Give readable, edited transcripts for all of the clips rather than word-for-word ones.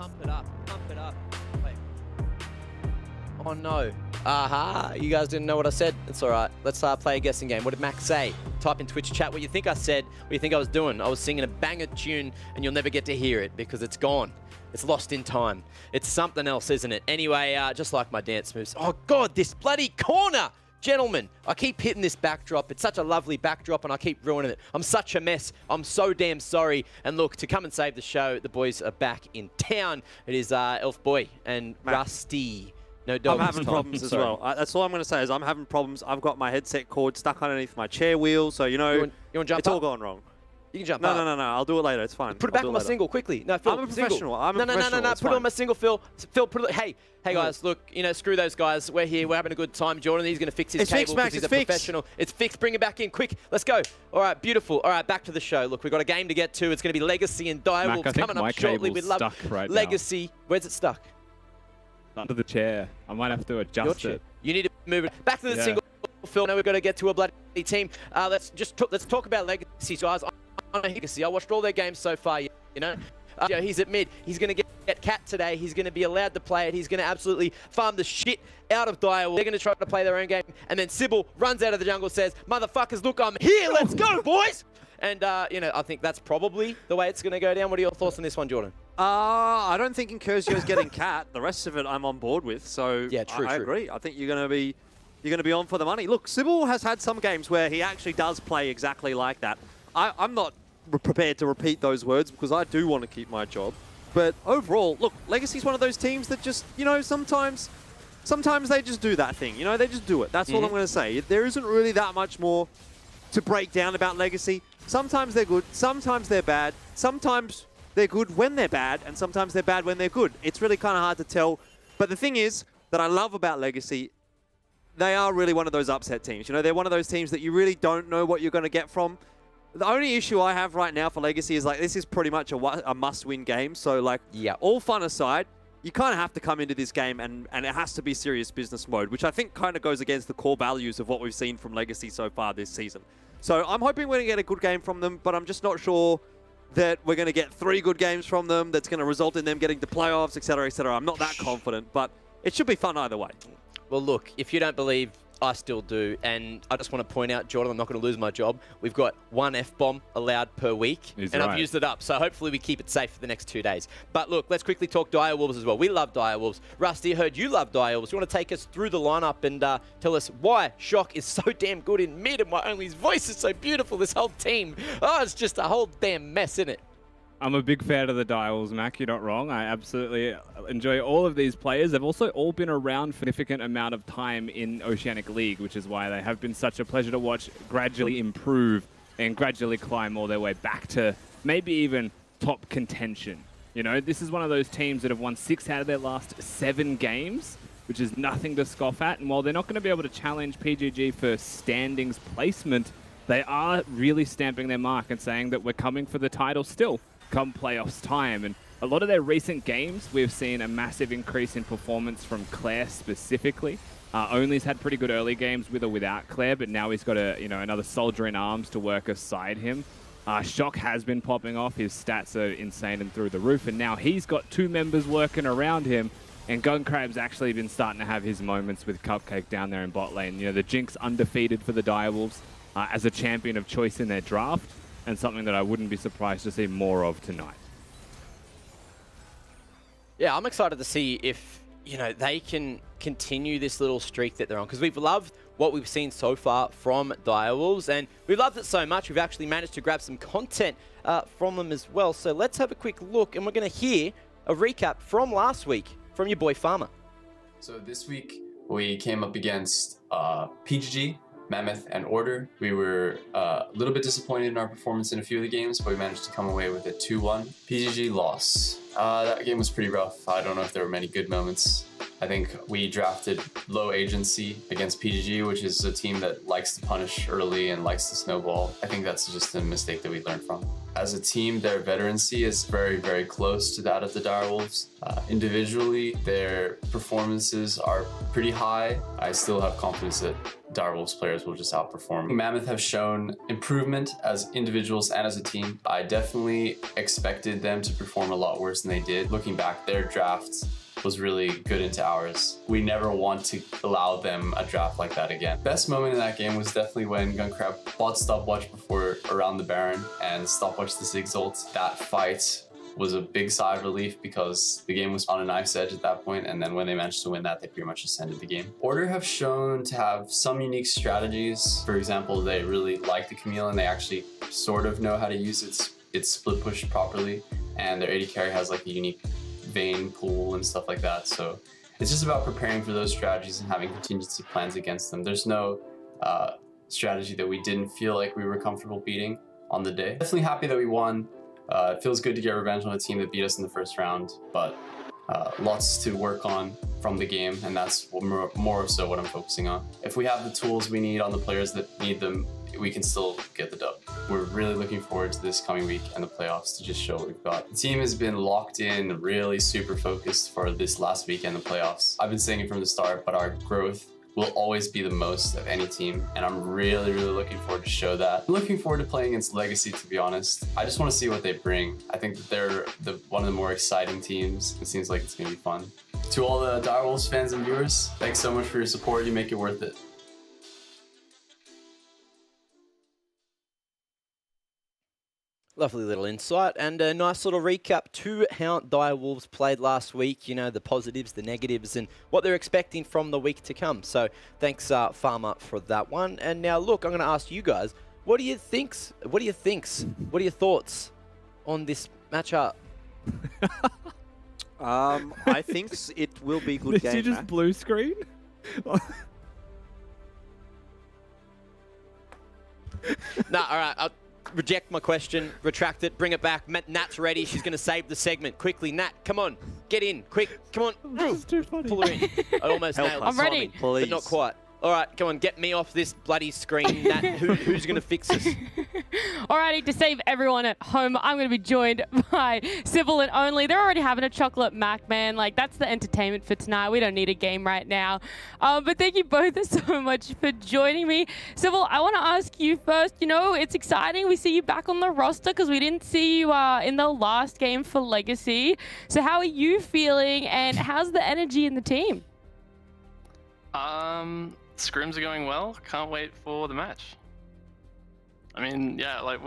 Pump it up. Pump it up. Wait. Oh no. Aha, you guys didn't know what I said. It's all right. Let's play a guessing game. What did Max say? Type in Twitch chat what you think I said, what you think I was doing. I was singing a banger tune and you'll never get to hear it because it's gone. It's lost in time. It's something else, isn't it? Anyway, just like my dance moves. Oh God, this bloody corner! Gentlemen, I keep hitting this backdrop. It's such a lovely backdrop and I keep ruining it. I'm such a mess. I'm so damn sorry. And look, to come and save the show, the boys are back in town. It is Elf Boy and Matt. Rusty. No dogs. I'm having problems as well. That's all I'm going to say is I'm having problems. I've got my headset cord stuck underneath my chair wheel, so you know, You want to jump it's up? all gone wrong. You can jump up. No. I'll do it later. It's fine. Put it back on my single quickly. No, Phil, I'm a professional. Single. I'm a professional. No. It's Put it fine. on my single, Phil. Phil, put it. Hey guys, look. You know, screw those guys. We're here. We're having a good time. Jordan, he's going to fix his cable because he's a professional. It's fixed. Bring it back in quick. Let's go. All right, beautiful. All right, back to the show. Look, we've got a game to get to. It's going to be Legacy and Direwolves coming up shortly. We love Legacy. Where's it stuck? Under the chair. I might have to adjust it. You need to move it back to the single. Phil, now we've got to get to a bloody team. Let's talk about Legacy, guys. I watched all their games so far, you know. He's at mid. He's going to get Cat today. He's going to be allowed to play it. He's going to absolutely farm the shit out of Direwolves. They're going to try to play their own game. And then Sybil runs out of the jungle, says, motherfuckers, look, I'm here. Let's go, boys. And, you know, I think that's probably the way it's going to go down. What are your thoughts on this one, Jordan? I don't think Incursio's getting Cat. The rest of it I'm on board with. So yeah, true. I agree. I think you're going to be on for the money. Look, Sybil has had some games where he actually does play exactly like that. I'm not prepared to repeat those words because I do want to keep my job. But overall, look, Legacy's one of those teams that just, you know, sometimes they just do that thing. You know, they just do it. That's all I'm going to say. There isn't really that much more to break down about Legacy. Sometimes they're good, sometimes they're bad, sometimes they're good when they're bad, and sometimes they're bad when they're good. It's really kind of hard to tell. But the thing is that I love about Legacy, they are really one of those upset teams. You know, they're one of those teams that you really don't know what you're going to get from. The only issue I have right now for Legacy is, like, this is pretty much a must-win game. So, like, all fun aside, you kind of have to come into this game and it has to be serious business mode, which I think kind of goes against the core values of what we've seen from Legacy so far this season. So I'm hoping we're going to get a good game from them, but I'm just not sure that we're going to get 3 good games from them that's going to result in them getting to playoffs, etc., etc. I'm not that confident, but it should be fun either way. Well, look, if you don't believe, I still do. And I just want to point out, Jordan, I'm not going to lose my job. We've got 1 F-bomb allowed per week, I've used it up. So hopefully we keep it safe for the next 2 days. But look, let's quickly talk Direwolves as well. We love Direwolves. Rusty, I heard you love Direwolves. You want to take us through the lineup and tell us why Shock is so damn good in mid and why only his voice is so beautiful, this whole team. Oh, it's just a whole damn mess, isn't it? I'm a big fan of the Direwolves, Mac. You're not wrong. I absolutely enjoy all of these players. They've also all been around for a significant amount of time in Oceanic League, which is why they have been such a pleasure to watch gradually improve and gradually climb all their way back to maybe even top contention. You know, this is one of those teams that have won 6 out of their last 7 games, which is nothing to scoff at. And while they're not going to be able to challenge PGG for standings placement, they are really stamping their mark and saying that we're coming for the title still come playoffs time. And a lot of their recent games, we've seen a massive increase in performance from Claire specifically. Only's had pretty good early games with or without Claire, but now he's got another soldier in arms to work aside him. Shock has been popping off. His stats are insane and through the roof, and now he's got 2 members working around him. And Guncrab's actually been starting to have his moments with Cupcake down there in bot lane. You know, the Jinx undefeated for the Direwolves as a champion of choice in their draft, and something that I wouldn't be surprised to see more of tonight. Yeah, I'm excited to see if, you know, they can continue this little streak that they're on, because we've loved what we've seen so far from Direwolves, and we've loved it so much we've actually managed to grab some content from them as well. So let's have a quick look, and we're going to hear a recap from last week from your boy Farmer. So this week we came up against PGG, Mammoth, and Order. We were a little bit disappointed in our performance in a few of the games, but we managed to come away with a 2-1. PGG loss. That game was pretty rough. I don't know if there were many good moments. I think we drafted low agency against PGG, which is a team that likes to punish early and likes to snowball. I think that's just a mistake that we learned from. As a team, their veterancy is very, very close to that of the Direwolves. Individually, their performances are pretty high. I still have confidence that Direwolves players will just outperform. Mammoth have shown improvement as individuals and as a team. I definitely expected them to perform a lot worse than they did. Looking back, their draft was really good into ours. We never want to allow them a draft like that again. Best moment in that game was definitely when Gunkrab bought stopwatch before around the Baron and stopwatch the Ziggs ult. That fight was a big sigh of relief because the game was on a knife's edge at that point, and then when they managed to win that, they pretty much ascended the game. Order have shown to have some unique strategies. For example, they really like the Camille and they actually sort of know how to use its split push properly, and their AD carry has like a unique Vayne pool and stuff like that. So it's just about preparing for those strategies and having contingency plans against them. There's no strategy that we didn't feel like we were comfortable beating on the day. Definitely happy that we won. It feels good to get revenge on a team that beat us in the first round, but lots to work on from the game, and that's more so what I'm focusing on. If we have the tools we need on the players that need them, we can still get the dub. We're really looking forward to this coming week and the playoffs to just show what we've got. The team has been locked in, really super focused for this last week and the playoffs. I've been saying it from the start, but our growth will always be the most of any team, and I'm really, really looking forward to show that. I'm looking forward to playing against Legacy, to be honest. I just want to see what they bring. I think that they're one of the more exciting teams. It seems like it's going to be fun. To all the Direwolves fans and viewers, thanks so much for your support. You make it worth it. Lovely little insight and a nice little recap to how Direwolves played last week, you know, the positives, the negatives, and what they're expecting from the week to come. So thanks, Farmer, for that one. And now, look, I'm going to ask you guys, what do you thoughts on this matchup? I think it will be a good game. Did you just blue screen? Nah, all right. I'll reject my question, retract it, bring it back. Nat's ready. She's going to save the segment. Quickly, Nat, come on. Get in. Quick. Come on. This is too funny. Pull her in. I almost nailed it. I'm ready. But not quite. All right, come on. Get me off this bloody screen. Nat, who's going to fix this? Alrighty, to save everyone at home, I'm going to be joined by Civil and Only. They're already having a chocolate mac, man. Like, that's the entertainment for tonight. We don't need a game right now. But thank you both so much for joining me. Civil, I want to ask you first, you know, it's exciting. We see you back on the roster because we didn't see you in the last game for Legacy. So how are you feeling and how's the energy in the team? Scrims are going well. Can't wait for the match. I mean, yeah, like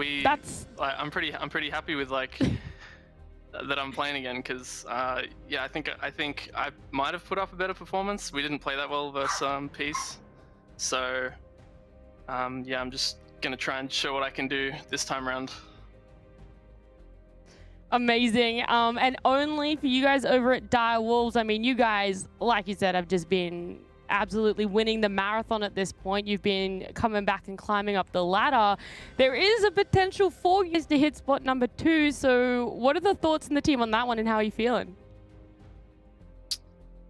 I'm pretty happy with like that I'm playing again because yeah, I think I might have put up a better performance. We didn't play that well versus Peace, so yeah, I'm just gonna try and show what I can do this time around. Amazing. And Only for you guys over at Direwolves, I mean, you guys, like you said, have just been absolutely winning the marathon at this point. You've been coming back and climbing up the ladder. There is a potential for you to hit spot number 2. So what are the thoughts in the team on that one and how are you feeling?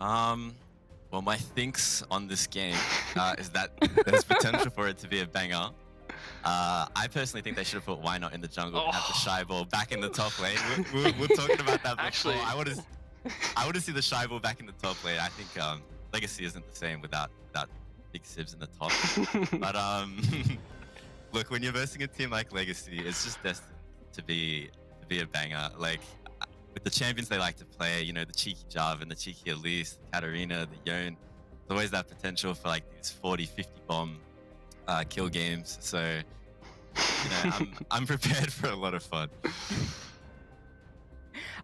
Well, my thinks on this game is that there's potential for it to be a banger. I personally think they should have put Why Not in the jungle and have the shy ball back in the top lane. We're talking about that before. Actually, I want to see the shy ball back in the top lane. I think Legacy isn't the same without big sibs in the top. But look, when you're versing a team like Legacy, it's just destined to be a banger. Like with the champions they like to play, you know, the cheeky Jarvan, the cheeky Elise, the Katarina, the Yone. There's always that potential for like these 40, 50 bomb kill games. So you know, I'm prepared for a lot of fun.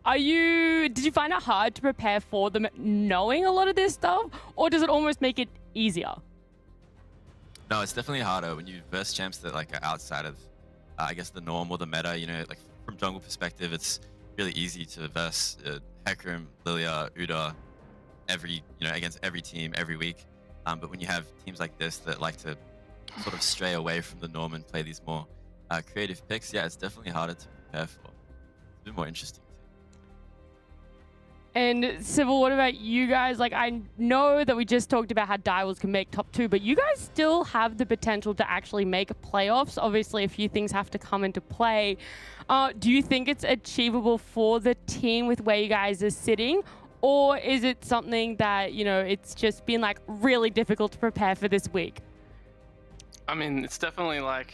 Did you find it hard to prepare for them knowing a lot of this stuff, or does it almost make it easier? No, it's definitely harder when you verse champs that like are outside of, I guess, the norm or the meta. You know, like from jungle perspective, it's really easy to verse Hecarim, Lilia, Uda, against every team every week. But when you have teams like this that like to sort of stray away from the norm and play these more creative picks, yeah, it's definitely harder to prepare for. It's a bit more interesting. And Sybil, what about you guys? Like, I know that we just talked about how Direwolves can make top 2, but you guys still have the potential to actually make playoffs. Obviously, a few things have to come into play. Do you think it's achievable for the team with where you guys are sitting? Or is it something that, you know, it's just been like really difficult to prepare for this week? I mean, it's definitely like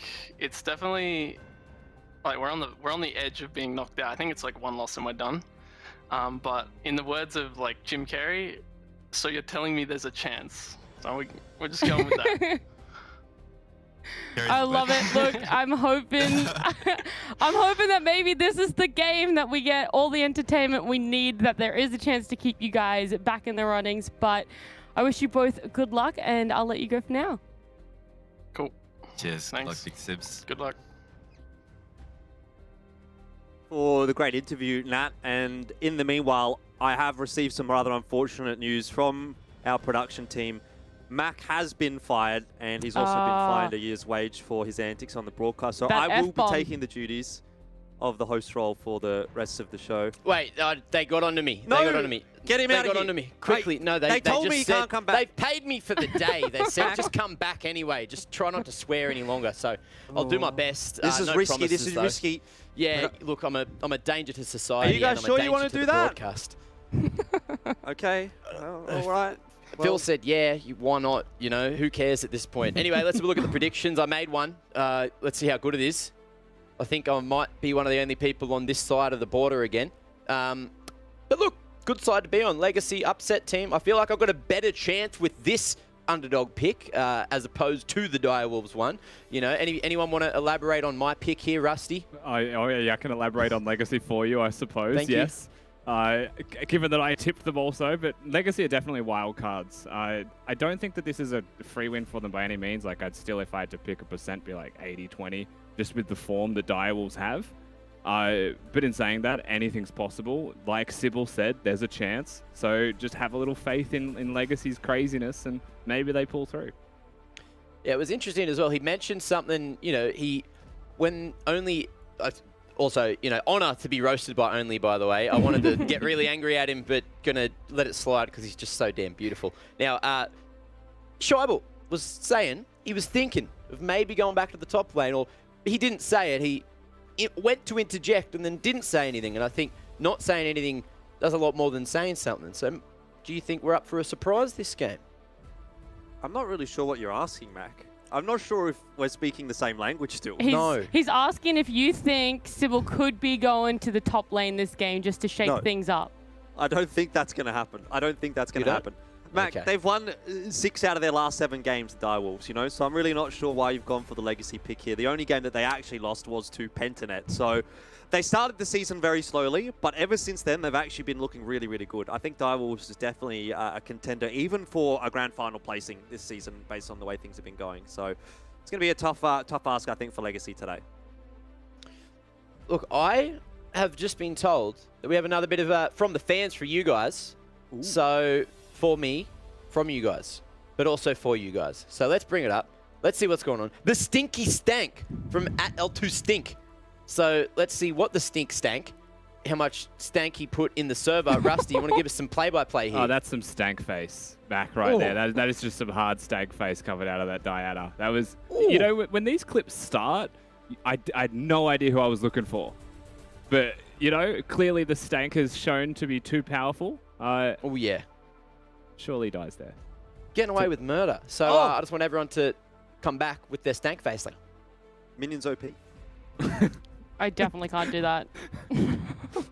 we're on the edge of being knocked out. I think it's like 1 loss and we're done. But in the words of like Jim Carrey, so you're telling me there's a chance. So we're just going with that. I love it. Look, I'm hoping that maybe this is the game that we get all the entertainment we need, that there is a chance to keep you guys back in the runnings. But I wish you both good luck, and I'll let you go for now. Cool. Cheers. Thanks. Good luck, Big Sibs. Good luck. For the great interview, Nat. And in the meanwhile, I have received some rather unfortunate news from our production team. Mac has been fired, and he's also been fined a year's wage for his antics on the broadcast. So I will be taking the duties of the host role for the rest of the show. Wait, they got onto me. No, they got onto me. Get him out of here. They got onto me. Quickly. Hey, no, they told me just he can't come back. They've paid me for the day. They said, just come back anyway. Just try not to swear any longer. So I'll do my best. This is no risky. This is though. risky. Yeah, look, I'm a danger to society. Are you guys and sure I'm a you want danger to do the that? Broadcast. Okay. All right. Phil said, yeah, why not? You know, who cares at this point? Anyway, let's have a look at the predictions. I made one. Let's see how good it is. I think I might be one of the only people on this side of the border again. But look, good side to be on. Legacy upset team. I feel like I've got a better chance with this underdog pick as opposed to the Direwolves one. You know, anyone want to elaborate on my pick here, Rusty? I can elaborate on Legacy for you, I suppose. Thank you. Yes. Given that I tipped them also, but Legacy are definitely wild cards. I don't think that this is a free win for them by any means. Like, I'd still, if I had to pick a percent, be like 80-20, just with the form that Direwolves have. But in saying that, anything's possible. Like Sybil said, there's a chance. So just have a little faith in Legacy's craziness, and maybe they pull through. Yeah, it was interesting as well. He mentioned something, you know, also, you know, honor to be roasted by Only, by the way. I wanted to get really angry at him, but gonna let it slide because he's just so damn beautiful. Now, Scheibel was saying he was thinking of maybe going back to the top lane, or he didn't say it. He went to interject and then didn't say anything. And I think not saying anything does a lot more than saying something. So do you think we're up for a surprise this game? I'm not really sure what you're asking, Mac. I'm not sure if we're speaking the same language still. He's asking if you think Sybil could be going to the top lane this game just to shake things up. I don't think that's going to happen. I don't think that's going to happen. Mac, they've won 6 out of their last 7 games, the Direwolves, you know, so I'm really not sure why you've gone for the Legacy pick here. The only game that they actually lost was to Pentanet. So they started the season very slowly, but ever since then, they've actually been looking really, really good. I think Direwolves is definitely a contender, even for a grand final placing this season, based on the way things have been going. So it's going to be a tough ask, I think, for Legacy today. Look, I have just been told that we have another bit of from the fans for you guys. Ooh. So for me, from you guys, but also for you guys. So let's bring it up. Let's see what's going on. The Stinky Stank from @L2Stink. So let's see what the Stink stank, how much stank he put in the server. Rusty, you want to give us some play-by-play here? Oh, that's some stank face back right there. That is just some hard stank face covered out of that Diana. That was, you know, when these clips start, I had no idea who I was looking for. But, you know, clearly the stank has shown to be too powerful. Oh, yeah. Surely dies there. Getting away with murder. So I just want everyone to come back with their stank face. Like, Minions OP. I definitely can't do that.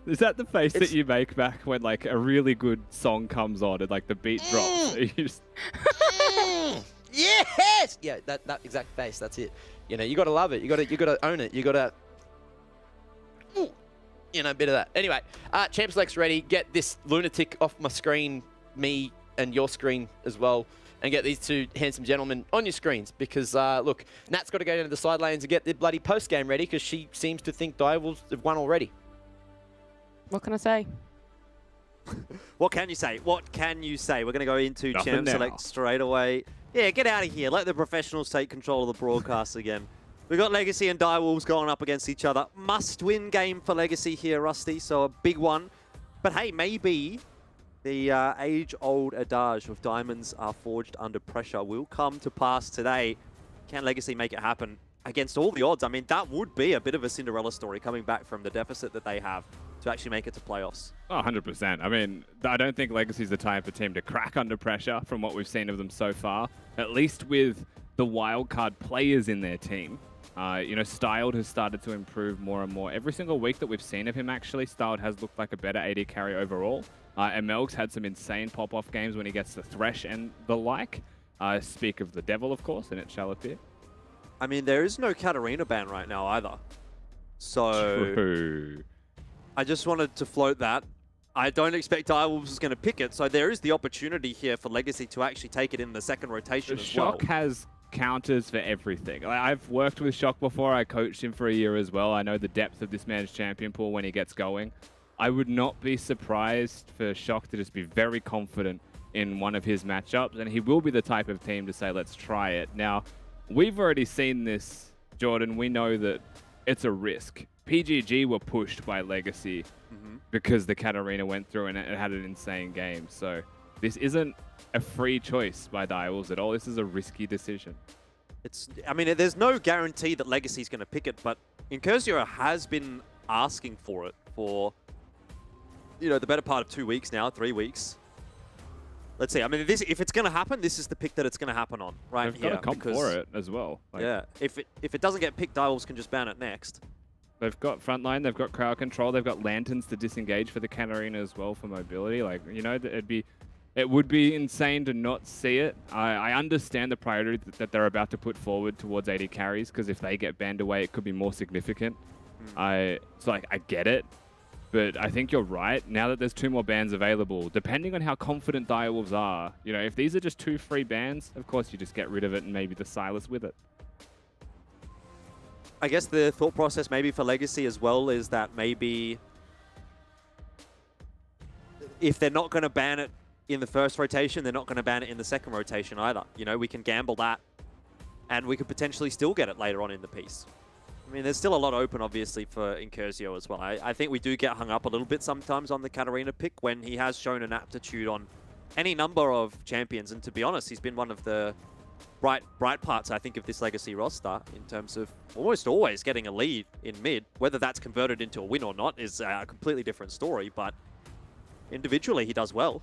Is that the face that you make back when like a really good song comes on and like the beat drops? You just... Yes! Yeah, that exact face. That's it. You know, you got to love it. You got to own it. You got to, you know, a bit of that. Anyway, Champ Select's ready. Get this lunatic off my screen, me and your screen as well, and get these two handsome gentlemen on your screens because, look, Nat's got to go down to the side lanes and get the bloody post-game ready because she seems to think Direwolves have won already. What can I say? What can you say? What can you say? We're going to go into Nothing Champ now. Select straight away. Yeah, get out of here. Let the professionals take control of the broadcast again. We've got Legacy and Direwolves going up against each other. Must-win game for Legacy here, Rusty, so a big one. But hey, maybe The age-old adage of diamonds are forged under pressure will come to pass today. Can Legacy make it happen against all the odds? I mean, that would be a bit of a Cinderella story coming back from the deficit that they have to actually make it to playoffs. Oh, 100%. I mean, I don't think Legacy's the type of team to crack under pressure from what we've seen of them so far, at least with the wildcard players in their team. You know, Styled has started to improve more and more. Every single week that we've seen of him, actually, Styled has looked like a better AD carry overall. And Melg's had some insane pop-off games when he gets the Thresh and the like. Speak of the Devil, of course, and it shall appear. I mean, there is no Katarina ban right now either. So True. I just wanted to float that. I don't expect Direwolves is going to pick it, so there is the opportunity here for Legacy to actually take it in the second rotation as well. Shock has counters for everything. I've worked with Shock before. I coached him for a year as well. I know the depth of this man's champion pool when he gets going. I would not be surprised for Shock to just be very confident in one of his matchups, and he will be the type of team to say, let's try it. Now, we've already seen this, Jordan. We know that it's a risk. PGG were pushed by Legacy because the Katarina went through and it had an insane game. So this isn't a free choice by Direwolves at all. This is a risky decision. I mean, there's no guarantee that Legacy's going to pick it, but Incursio has been asking for it for, you know, the better part of 2 weeks now, 3 weeks. Let's see. I mean, if it's going to happen, this is the pick that it's going to happen on, right? They've got a comp for it as well. Like, yeah. If it doesn't get picked, Direwolves can just ban it next. They've got frontline, they've got crowd control, they've got lanterns to disengage for the Katarina as well for mobility. Like, you know, it would be insane to not see it. I understand the priority that they're about to put forward towards AD carries, because if they get banned away, it could be more significant. I get it, but I think you're right. Now that there's 2 more bans available, depending on how confident Direwolves are, you know, if these are just 2 free bans, of course you just get rid of it and maybe the Silas with it. I guess the thought process maybe for Legacy as well is that maybe if they're not going to ban it in the first rotation, they're not going to ban it in the second rotation either. You know, we can gamble that, and we could potentially still get it later on in the piece. I mean, there's still a lot open, obviously, for Incursio as well. I think we do get hung up a little bit sometimes on the Katarina pick when he has shown an aptitude on any number of champions, and to be honest, he's been one of the bright parts, I think, of this Legacy roster in terms of almost always getting a lead in mid. Whether that's converted into a win or not is a completely different story, but individually he does well.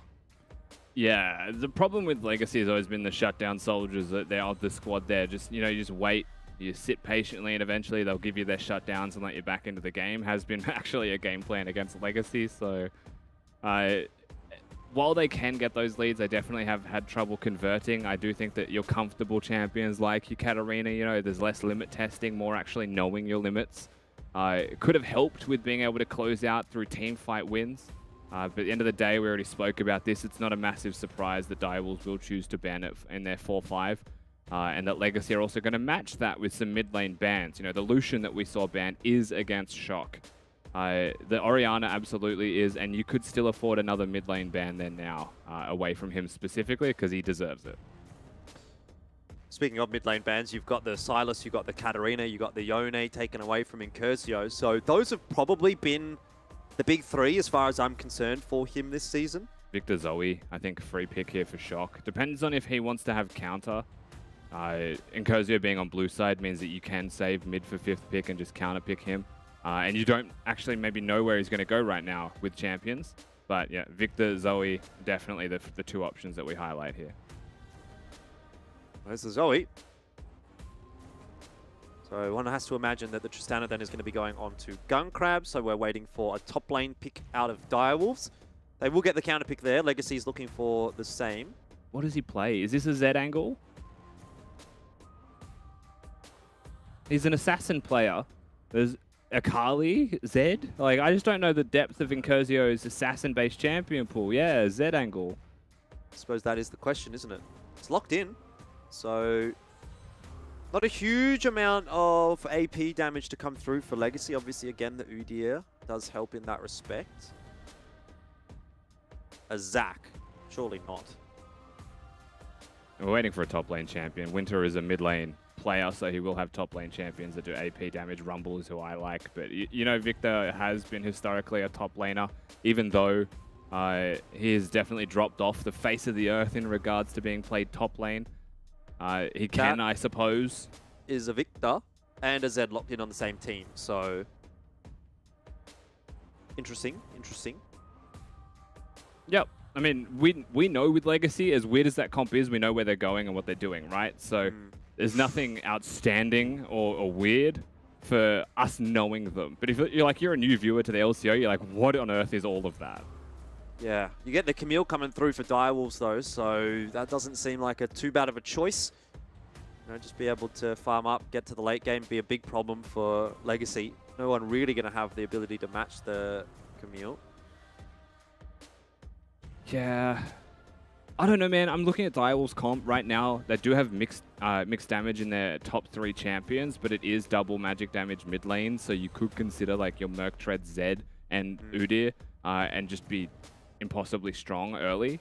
Yeah, the problem with Legacy has always been the shutdown soldiers that they're of the squad there. Just, you know, you just wait, you sit patiently, and eventually they'll give you their shutdowns and let you back into the game. Has been actually a game plan against Legacy, so while they can get those leads, they definitely have had trouble converting. I do think that your comfortable champions like your Katarina, you know, there's less limit testing, more actually knowing your limits. It could have helped with being able to close out through team fight wins. But at the end of the day, we already spoke about this. It's not a massive surprise that Direwolves will choose to ban it in their 4-5. And that Legacy are also going to match that with some mid lane bans. You know, the Lucian that we saw banned is against Shock. The Orianna absolutely is, and you could still afford another mid lane ban there now, away from him specifically, because he deserves it. Speaking of mid lane bans, you've got the Silas, you've got the Katarina, you've got the Yone taken away from Incursio. So those have probably been the big 3 as far as I'm concerned for him this season. Victor Zoe, I think free pick here for Shock. Depends on if he wants to have counter. Incursio being on blue side means that you can save mid for 5th pick and just counter pick him. And you don't actually maybe know where he's going to go right now with champions. But yeah, Victor, Zoe, definitely the 2 options that we highlight here. There's the Zoe. So one has to imagine that the Tristana then is going to be going on to Gunkrab. So we're waiting for a top lane pick out of Direwolves. They will get the counter pick there. Legacy's looking for the same. What does he play? Is this a Z angle? He's an assassin player. There's Akali, Zed. Like, I just don't know the depth of Incursio's assassin-based champion pool. Yeah, Z angle. I suppose that is the question, isn't it? It's locked in. So not a huge amount of AP damage to come through for Legacy. Obviously, again, the Udyr does help in that respect. A Zac, surely not. We're waiting for a top lane champion. Winter is a mid lane player, so he will have top lane champions that do AP damage. Rumble is who I like, but you know, Victor has been historically a top laner, even though He has definitely dropped off the face of the earth in regards to being played top lane. He can, I suppose. Is a Victor and a Zed locked in on the same team, so interesting. Yep. I mean, we know with Legacy, as weird as that comp is, we know where they're going and what they're doing, right? So there's nothing outstanding or weird for us knowing them. But if you're a new viewer to the LCO, you're like, what on earth is all of that? Yeah, you get the Camille coming through for Direwolves though, so that doesn't seem like a too bad of a choice. You know, just be able to farm up, get to the late game, be a big problem for Legacy. No one really going to have the ability to match the Camille. Yeah, I don't know, man. I'm looking at Direwolves comp right now. They do have mixed damage in their top 3 champions, but it is double magic damage mid lane, so you could consider like your Merc Tread Zed and Udyr and just be impossibly strong early.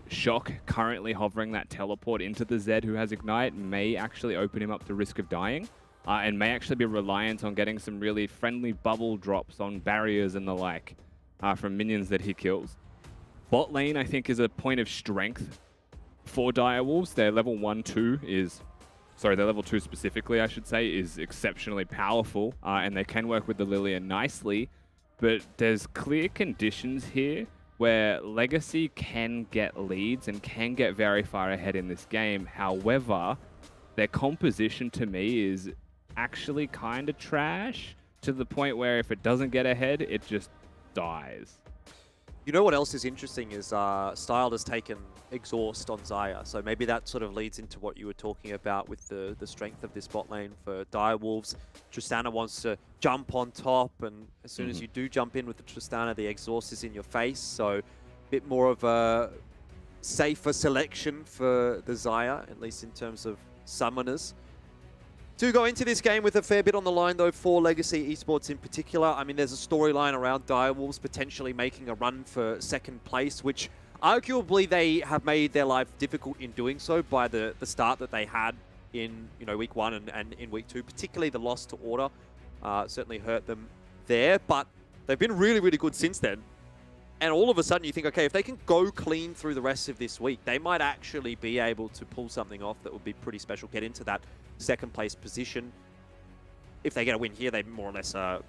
Shock currently hovering that teleport into the Zed who has Ignite may actually open him up to risk of dying and may actually be reliant on getting some really friendly bubble drops on barriers and the like from minions that he kills. Bot lane, I think, is a point of strength for Direwolves. Their level 1-2 is... Sorry, their level 2 specifically, I should say, is exceptionally powerful, and they can work with the Lillian nicely, but there's clear conditions here where Legacy can get leads and can get very far ahead in this game. However, their composition to me is actually kind of trash, to the point where if it doesn't get ahead, it just dies. You know what else is interesting is Style has taken Exhaust on Xayah, so maybe that sort of leads into what you were talking about with the strength of this bot lane for Direwolves. Tristana wants to jump on top, and as soon as you do jump in with the Tristana, the Exhaust is in your face, so a bit more of a safer selection for the Xayah, at least in terms of summoners. Do go into this game with a fair bit on the line, though, for Legacy Esports in particular. I mean, there's a storyline around Direwolves potentially making a run for second place, which arguably they have made their life difficult in doing so by the start that they had in week 1 and in week 2. Particularly the loss to Order certainly hurt them there, but they've been really, really good since then. And all of a sudden you think, okay, if they can go clean through the rest of this week, they might actually be able to pull something off that would be pretty special, get into that second place position. If they get a win here, they more or less are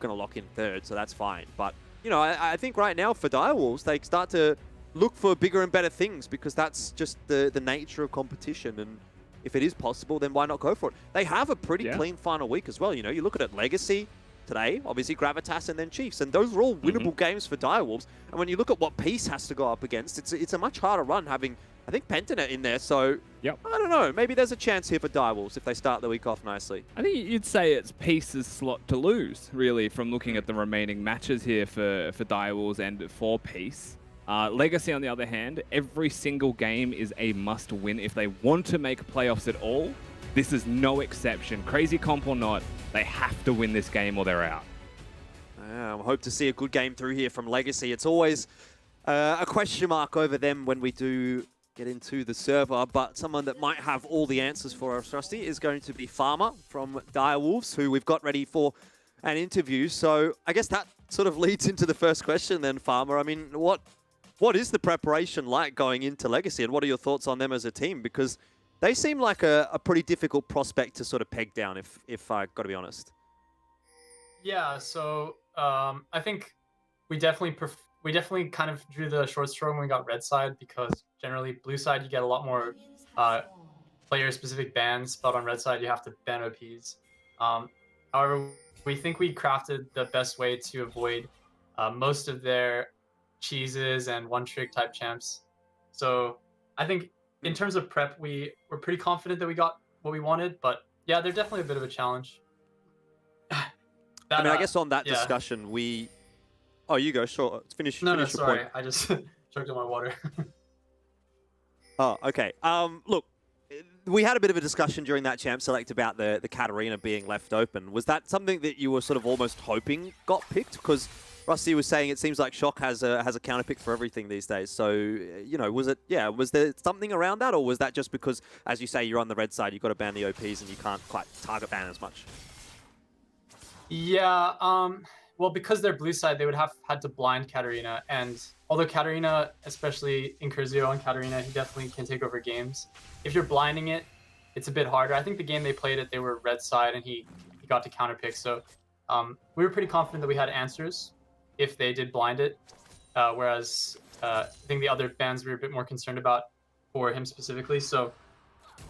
going to lock in third, so that's fine. But, I think right now for Direwolves, they start to look for bigger and better things, because that's just the nature of competition. And if it is possible, then why not go for it? They have a pretty clean final week as well. You look at it, Legacy today, obviously Gravitas and then Chiefs, and those are all winnable games for Direwolves. And when you look at what Peace has to go up against, it's a much harder run having, I think, Pentanet in there. So I don't know, maybe there's a chance here for Direwolves if they start the week off nicely. I think you'd say it's Peace's slot to lose, really, from looking at the remaining matches here for Direwolves and for Peace. Legacy, on the other hand, every single game is a must-win if they want to make playoffs at all. This is no exception. Crazy comp or not, they have to win this game or they're out. I hope to see a good game through here from Legacy. It's always a question mark over them when we do get into the server, but someone that might have all the answers for us, Rusty, is going to be Farmer from Direwolves, who we've got ready for an interview. So I guess that sort of leads into the first question then, Farmer. I mean, what is the preparation like going into Legacy, and what are your thoughts on them as a team? Because they seem like a pretty difficult prospect to sort of peg down, if I got to be honest. Yeah, so I think we definitely kind of drew the short straw when we got red side, because generally blue side you get a lot more player-specific bans, but on red side you have to ban OPs. However, we think we crafted the best way to avoid most of their cheeses and one-trick type champs. So I think in terms of prep, we were pretty confident that we got what we wanted, but yeah, they're definitely a bit of a challenge. I guess on that discussion, Oh, you go. Sure. Finish your sorry. point. I just choked on my water. Oh, okay. Look, we had a bit of a discussion during that champ select about the Katarina being left open. Was that something that you were sort of almost hoping got picked? Because Rusty was saying it seems like Shock has a counter pick for everything these days. So, was there something around that, or was that just because, as you say, you're on the red side, you've got to ban the OPs and you can't quite target ban as much? Yeah, well, because they're blue side, they would have had to blind Katarina. And although Katarina, especially in Curzio on Katarina, he definitely can take over games. If you're blinding it, it's a bit harder. I think the game they played it, they were red side, and he got to counterpick. So we were pretty confident that we had answers if they did blind it. Whereas I think the other bans we were a bit more concerned about for him specifically. So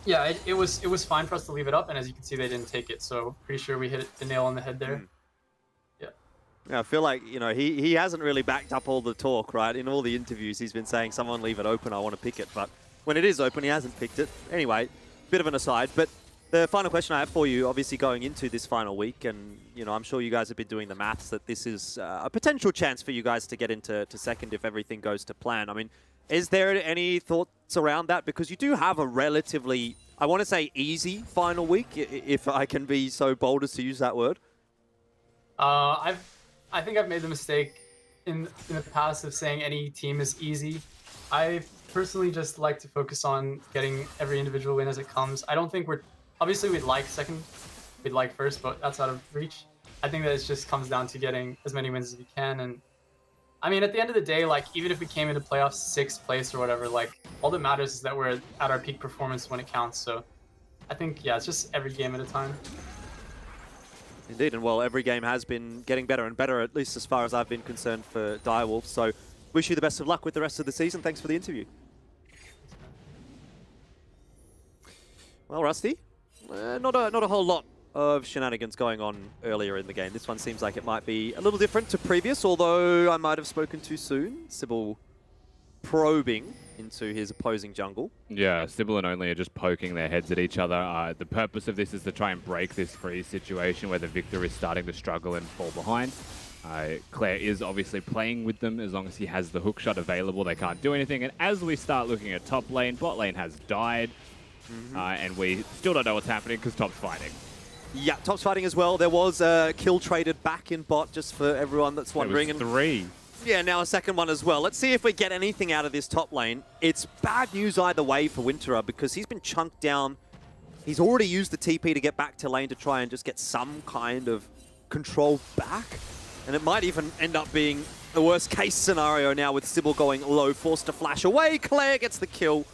yeah, it was fine for us to leave it up, and as you can see, they didn't take it. So pretty sure we hit the nail on the head there. Yeah, I feel like, you know, he hasn't really backed up all the talk, right? In all the interviews, he's been saying, someone leave it open, I want to pick it. But when it is open, he hasn't picked it. Anyway, bit of an aside. But the final question I have for you, obviously going into this final week, and, you know, I'm sure you guys have been doing the maths that this is a potential chance for you guys to get into second if everything goes to plan. I mean, is there any thoughts around that? Because you do have a relatively, I want to say easy final week, if I can be so bold as to use that word. I think I've made the mistake in the past of saying any team is easy. I personally just like to focus on getting every individual win as it comes. I don't think obviously we'd like second, we'd like first, but that's out of reach. I think that it just comes down to getting as many wins as we can. And I mean, at the end of the day, like, even if we came into playoffs 6th place or whatever, like, all that matters is that we're at our peak performance when it counts. So I think, yeah, it's just every game at a time. Indeed, and well, every game has been getting better and better, at least as far as I've been concerned for Direwolf. So wish you the best of luck with the rest of the season. Thanks for the interview. Well, Rusty, not a whole lot of shenanigans going on earlier in the game. This one seems like it might be a little different to previous, although I might have spoken too soon. Sybil probing into his opposing jungle. Yeah, Sybil and Only are just poking their heads at each other. The purpose of this is to try and break this freeze situation where the Victor is starting to struggle and fall behind. Claire is obviously playing with them. As long as he has the hook shot available, they can't do anything. And as we start looking at top lane, bot lane has died. And we still don't know what's happening because top's fighting. Yeah, top's fighting as well. There was a kill traded back in bot, just for everyone that's wondering. It was 3. Yeah, now a second one as well. Let's see if we get anything out of this top lane. It's bad news either way for Winterer because he's been chunked down. He's already used the TP to get back to lane to try and just get some kind of control back. And it might even end up being the worst case scenario now with Sybil going low, forced to flash away. Claire gets the kill.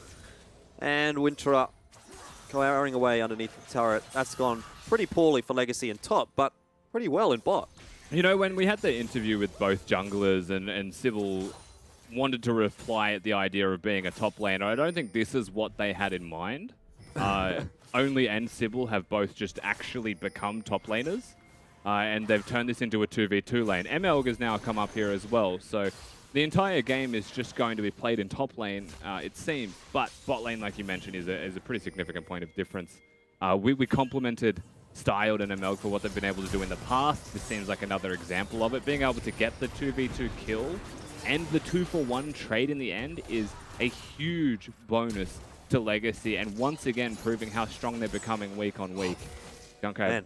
And Winterer powering away underneath the turret. That's gone pretty poorly for Legacy and top, but pretty well in bot. You know, when we had the interview with both junglers and Sybil wanted to reply at the idea of being a top laner, I don't think this is what they had in mind. Only and Sybil have both just actually become top laners, and they've turned this into a 2v2 lane. ML has now come up here as well, so the entire game is just going to be played in top lane, it seems, but bot lane, like you mentioned, is a pretty significant point of difference. We complimented Styled and ML for what they've been able to do in the past. This seems like another example of it. Being able to get the 2v2 kill and the 2-for-1 trade in the end is a huge bonus to Legacy, and once again proving how strong they're becoming week on week. Junkrat.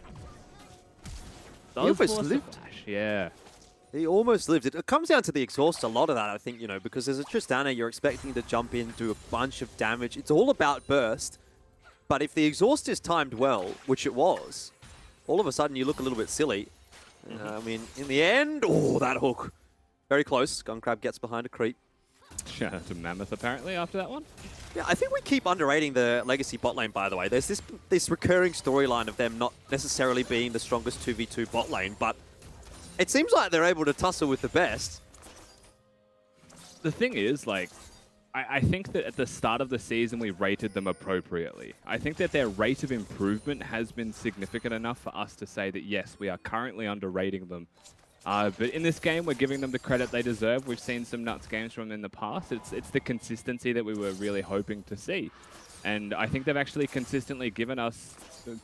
He almost lived. Yeah. He almost lived it. It comes down to the exhaust, a lot of that, I think, you know, because as a Tristana, you're expecting to jump in, do a bunch of damage. It's all about burst. But if the exhaust is timed well, which it was, all of a sudden you look a little bit silly. I mean, in the end, oh, that hook. Very close. Gunkrab gets behind a creep. Shout out to Mammoth, apparently, after that one. Yeah, I think we keep underrating the Legacy bot lane, by the way. There's this recurring storyline of them not necessarily being the strongest 2v2 bot lane, but it seems like they're able to tussle with the best. The thing is, like, I think that at the start of the season, we rated them appropriately. I think that their rate of improvement has been significant enough for us to say that, yes, we are currently underrating them. But in this game, we're giving them the credit they deserve. We've seen some nuts games from them in the past. It's the consistency that we were really hoping to see. And I think they've actually consistently given us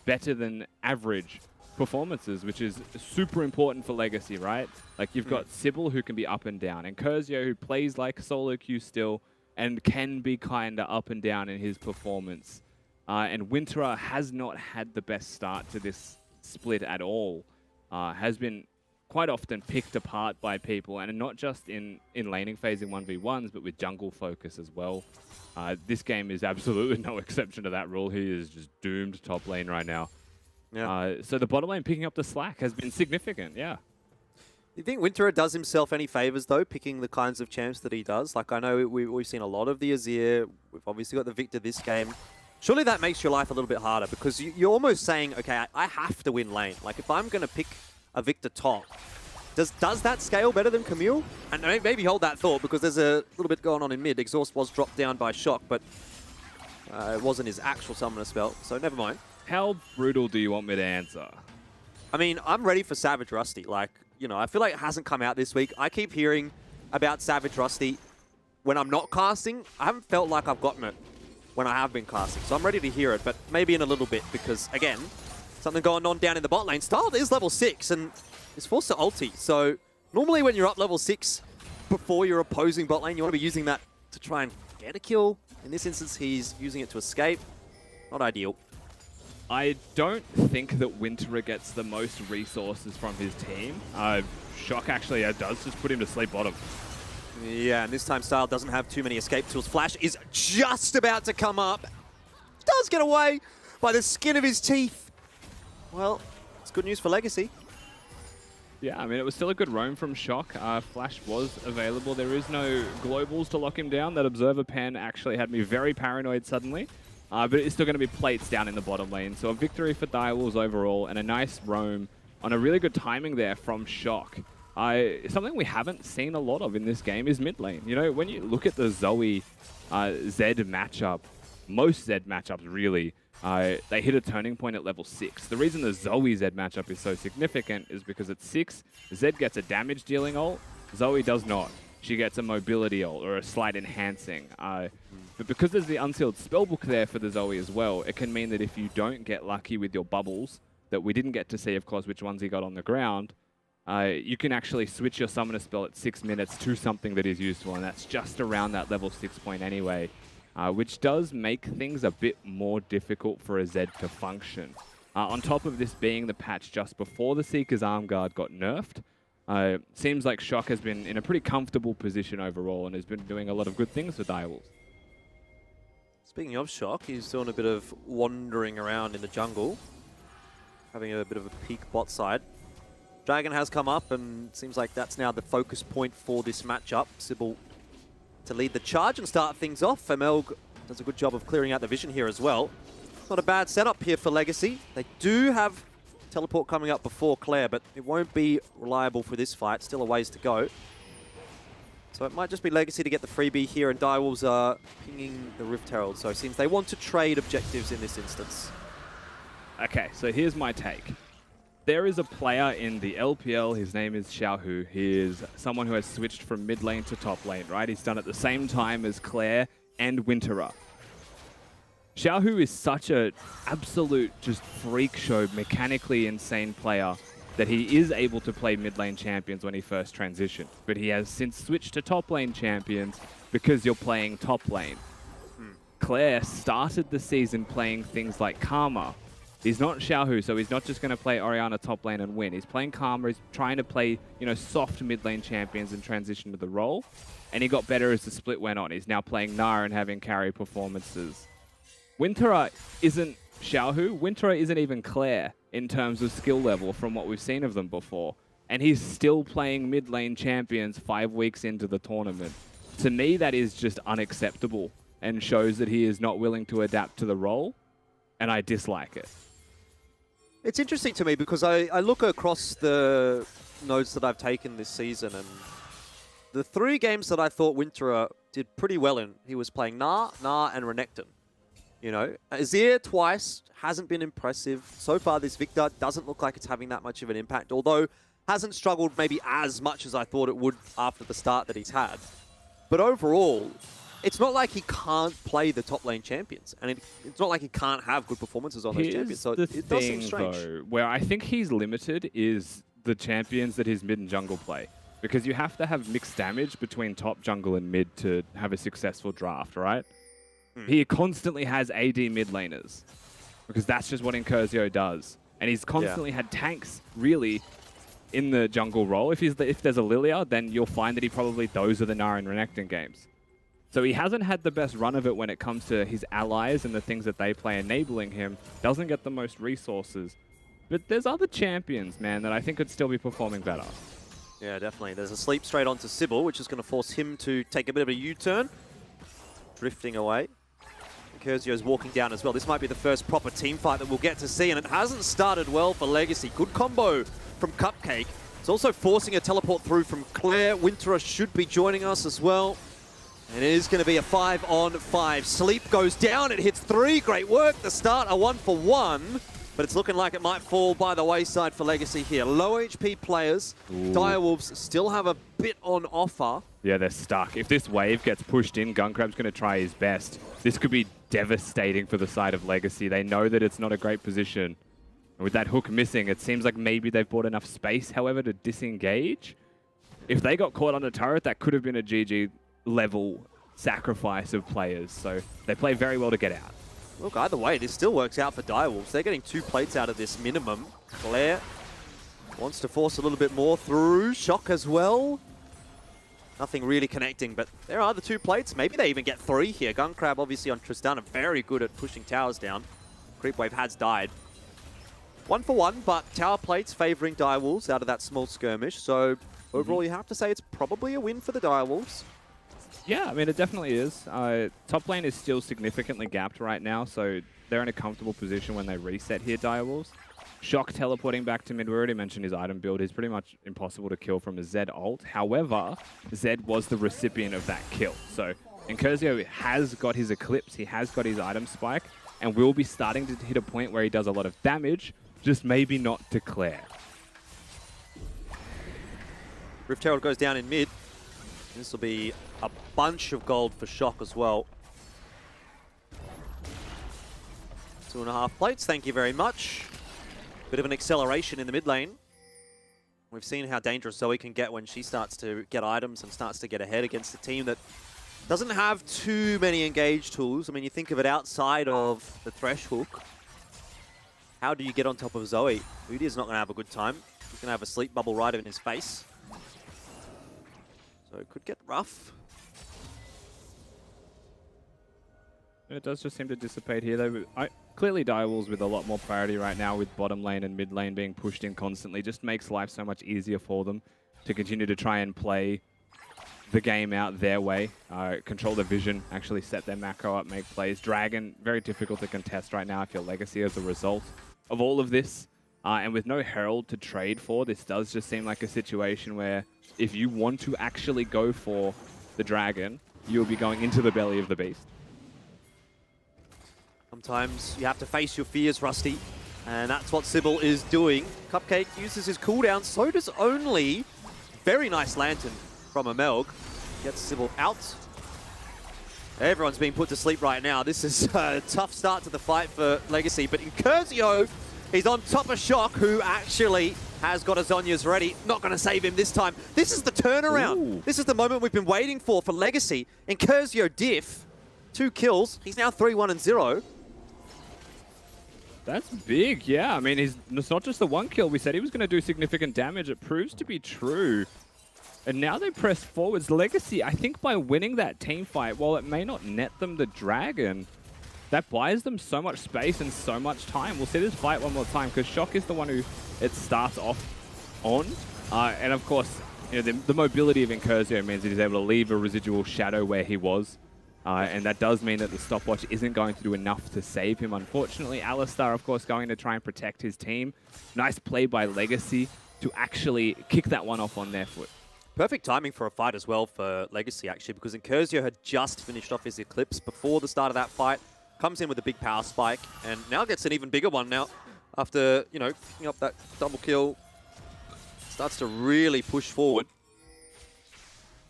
better than average performances, which is super important for Legacy, right? Like, you've got Sybil, who can be up and down, and Curzio, who plays like solo queue still, and can be kind of up and down in his performance. And Winterer has not had the best start to this split at all. Has been quite often picked apart by people, and not just in laning phase in 1v1s, but with jungle focus as well. This game is absolutely no exception to that rule. He is just doomed top lane right now. Yeah. So the bottom lane picking up the slack has been significant, yeah. you think Winterer does himself any favors, though, picking the kinds of champs that he does? Like, I know we've seen a lot of the Azir. We've obviously got the Victor this game. Surely that makes your life a little bit harder because you're almost saying, okay, I have to win lane. Like, if I'm going to pick a Victor top, does that scale better than Camille? And maybe hold that thought because there's a little bit going on in mid. Exhaust was dropped down by Shock, but it wasn't his actual summoner spell, so never mind. How brutal do you want me to answer? I mean, I'm ready for Savage Rusty. Like, you know, I feel like it hasn't come out this week. I keep hearing about Savage Rusty when I'm not casting. I haven't felt like I've gotten it when I have been casting, so I'm ready to hear it, but maybe in a little bit because, again, something going on down in the bot lane. Styled is level 6 and is forced to ulti, so normally when you're up level 6 before your opposing bot lane, you want to be using that to try and get a kill. In this instance, he's using it to escape. Not ideal. I don't think that Winterer gets the most resources from his team. Shock actually does just put him to sleep bottom. Yeah, and this time Style doesn't have too many escape tools. Flash is just about to come up. Does get away by the skin of his teeth. Well, it's good news for Legacy. Yeah, I mean, it was still a good roam from Shock. Flash was available. There is no globals to lock him down. That Observer Pen actually had me very paranoid suddenly. But it's still going to be plates down in the bottom lane. So a victory for Direwolves overall and a nice roam on a really good timing there from Shock. Something we haven't seen a lot of in this game is mid lane. You know, when you look at the Zoe Zed matchup, most Zed matchups really, they hit a turning point at level 6. The reason the Zoe Zed matchup is so significant is because at 6, Zed gets a damage dealing ult, Zoe does not. She gets a mobility ult or a slight enhancing. But because there's the unsealed spellbook there for the Zoe as well, it can mean that if you don't get lucky with your bubbles, that we didn't get to see, of course, which ones he got on the ground, you can actually switch your summoner spell at 6 minutes to something that is useful, and that's just around that level 6 point anyway, which does make things a bit more difficult for a Zed to function. On top of this being the patch just before the Seeker's Arm Guard got nerfed, seems like Shock has been in a pretty comfortable position overall and has been doing a lot of good things for Direwolves. Speaking of Shock, he's doing a bit of wandering around in the jungle, having a bit of a peek bot side. Dragon has come up and seems like that's now the focus point for this matchup. Sybil to lead the charge and start things off. Emelg does a good job of clearing out the vision here as well. Not a bad setup here for Legacy. They do have teleport coming up before Claire, but it won't be reliable for this fight. Still a ways to go. So it might just be Legacy to get the freebie here, and Direwolves are pinging the Rift Herald. So it seems they want to trade objectives in this instance. Okay, so here's my take. There is a player in the LPL, his name is Xiaohu. He is someone who has switched from mid lane to top lane, right? He's done it at the same time as Claire and Winterer. Xiaohu is such an absolute just freak show, mechanically insane player that he is able to play mid lane champions when he first transitioned. But he has since switched to top lane champions because you're playing top lane. Claire started the season playing things like Karma. He's not Xiaohu, so he's not just going to play Orianna top lane and win. He's playing Karma, he's trying to play, you know, soft mid lane champions and transition to the role. And he got better as the split went on. He's now playing Nara and having carry performances. Winterer isn't Xiaohu. Winterer isn't even Claire in terms of skill level from what we've seen of them before. And he's still playing mid lane champions 5 weeks into the tournament. To me, that is just unacceptable and shows that he is not willing to adapt to the role. And I dislike it. It's interesting to me because I look across the nodes that I've taken this season, and the 3 games that I thought Winterer did pretty well in, he was playing Gnar, and Renekton. You know, Azir twice hasn't been impressive. So far this Victor doesn't look like it's having that much of an impact, although hasn't struggled maybe as much as I thought it would after the start that he's had. But overall, it's not like he can't play the top lane champions, and it's not like he can't have good performances on those champions. So it does seem strange. Though, where I think he's limited is the champions that his mid and jungle play, because you have to have mixed damage between top jungle and mid to have a successful draft, right? He constantly has AD mid laners, because that's just what Incursio does, and he's constantly had tanks really in the jungle role. If there's a Lilia, then you'll find that those are the Nara and Renekton games. So he hasn't had the best run of it when it comes to his allies and the things that they play enabling him. Doesn't get the most resources. But there's other champions, man, that I think could still be performing better. Yeah, definitely. There's a sleep straight onto Sybil, which is going to force him to take a bit of a U-turn. Drifting away. Curzio's walking down as well. This might be the first proper team fight that we'll get to see, and it hasn't started well for Legacy. Good combo from Cupcake. It's also forcing a teleport through from Claire. Winterer should be joining us as well. And it is going to be a 5-on-5. Sleep goes down, it hits 3. Great work. The start, a 1-for-1. But it's looking like it might fall by the wayside for Legacy here. Low HP players. Direwolves still have a bit on offer. Yeah, they're stuck. If this wave gets pushed in, Gunkrab's going to try his best. This could be devastating for the side of Legacy. They know that it's not a great position. And with that hook missing, it seems like maybe they've bought enough space, however, to disengage. If they got caught on the turret, that could have been a GG level sacrifice of players. So they play very well to get out. Look, either way, this still works out for Direwolves. They're getting 2 plates out of this minimum. Claire wants to force a little bit more through. Shock as well. Nothing really connecting, but there are the 2 plates. Maybe they even get 3 here. Gunkrab, obviously, on Tristana, very good at pushing towers down. Creep Wave has died. 1-for-1, but tower plates favoring Direwolves out of that small skirmish. So overall, you have to say it's probably a win for the Direwolves. Yeah, I mean, it definitely is. Top lane is still significantly gapped right now, so they're in a comfortable position when they reset here, Direwolves. Shock teleporting back to mid. We already mentioned his item build. He's pretty much impossible to kill from a Zed ult. However, Zed was the recipient of that kill. So Incurzio has got his Eclipse, he has got his item spike, and will be starting to hit a point where he does a lot of damage, just maybe not to Claire. Rift Herald goes down in mid. This will be a bunch of gold for Shock as well. 2.5 plates, thank you very much. Bit of an acceleration in the mid lane. We've seen how dangerous Zoe can get when she starts to get items and starts to get ahead against a team that doesn't have too many engage tools. I mean, you think of it outside of the Thresh hook. How do you get on top of Zoe? Udyr's not going to have a good time. He's going to have a sleep bubble right in his face. So it could get rough. It does just seem to dissipate here, though. Clearly, Direwolves with a lot more priority right now, with bottom lane and mid lane being pushed in constantly, just makes life so much easier for them to continue to try and play the game out their way, control their vision, actually set their macro up, make plays. Dragon, very difficult to contest right now if you're Legacy as a result of all of this. And with no Herald to trade for, this does just seem like a situation where if you want to actually go for the Dragon, you'll be going into the belly of the beast. Sometimes you have to face your fears, Rusty, and that's what Sybil is doing. Cupcake uses his cooldown, so does Only. Very nice Lantern from Amelg. Gets Sybil out. Everyone's being put to sleep right now. This is a tough start to the fight for Legacy, but Incurzio, he's on top of Shock, who actually has got his Zhonya's ready. Not going to save him this time. This is the turnaround. Ooh. This is the moment we've been waiting for Legacy. Incurzio diff, 2 kills. He's now 3-1-0. That's big, yeah. I mean, it's not just the 1 kill. We said he was going to do significant damage. It proves to be true. And now they press forwards. Legacy, I think by winning that team fight, while it may not net them the Dragon, that buys them so much space and so much time. We'll see this fight one more time, because Shock is the one who it starts off on. And of course, you know, the mobility of Incurzio means that he's able to leave a residual shadow where he was. And that does mean that the stopwatch isn't going to do enough to save him, unfortunately. Alistar, of course, going to try and protect his team. Nice play by Legacy to actually kick that one off on their foot. Perfect timing for a fight as well for Legacy, actually, because Incurzio had just finished off his Eclipse before the start of that fight. Comes in with a big power spike, and now gets an even bigger one now. After, you know, picking up that double kill, starts to really push forward.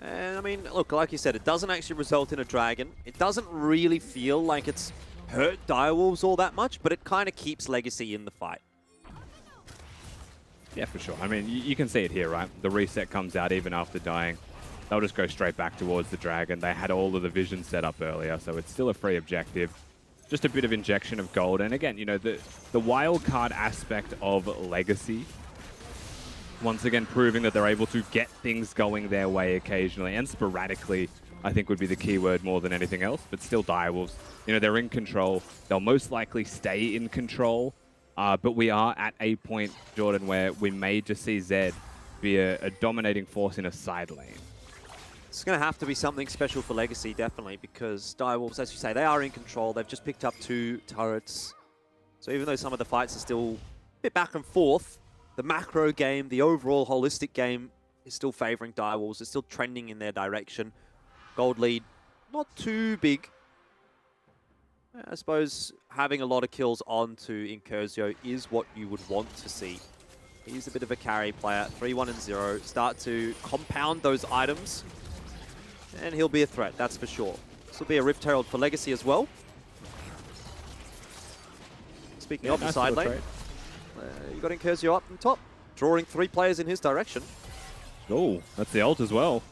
And, I mean, look, like you said, it doesn't actually result in a Dragon. It doesn't really feel like it's hurt Direwolves all that much, but it kind of keeps Legacy in the fight. Yeah, for sure. I mean, you can see it here, right? The reset comes out even after dying. They'll just go straight back towards the Dragon. They had all of the vision set up earlier, so it's still a free objective. Just a bit of injection of gold. And again, you know, the wild card aspect of Legacy, once again proving that they're able to get things going their way occasionally and sporadically, I think would be the key word more than anything else. But still, Direwolves, you know, they're in control. They'll most likely stay in control. But we are at a point, Jordan, where we may just see Zed be a dominating force in a side lane. It's going to have to be something special for Legacy, definitely, because Direwolves, as you say, they are in control. They've just picked up 2 turrets. So even though some of the fights are still a bit back and forth, the macro game, the overall holistic game is still favoring Direwolves. It's still trending in their direction. Gold lead, not too big. I suppose having a lot of kills onto Incursio is what you would want to see. He's a bit of a carry player, 3-1-0. Start to compound those items, and he'll be a threat, that's for sure. This will be a Rift Herald for Legacy as well. Speaking of the side lane, you got Incursio up on top, drawing 3 players in his direction. Oh, that's the ult as well.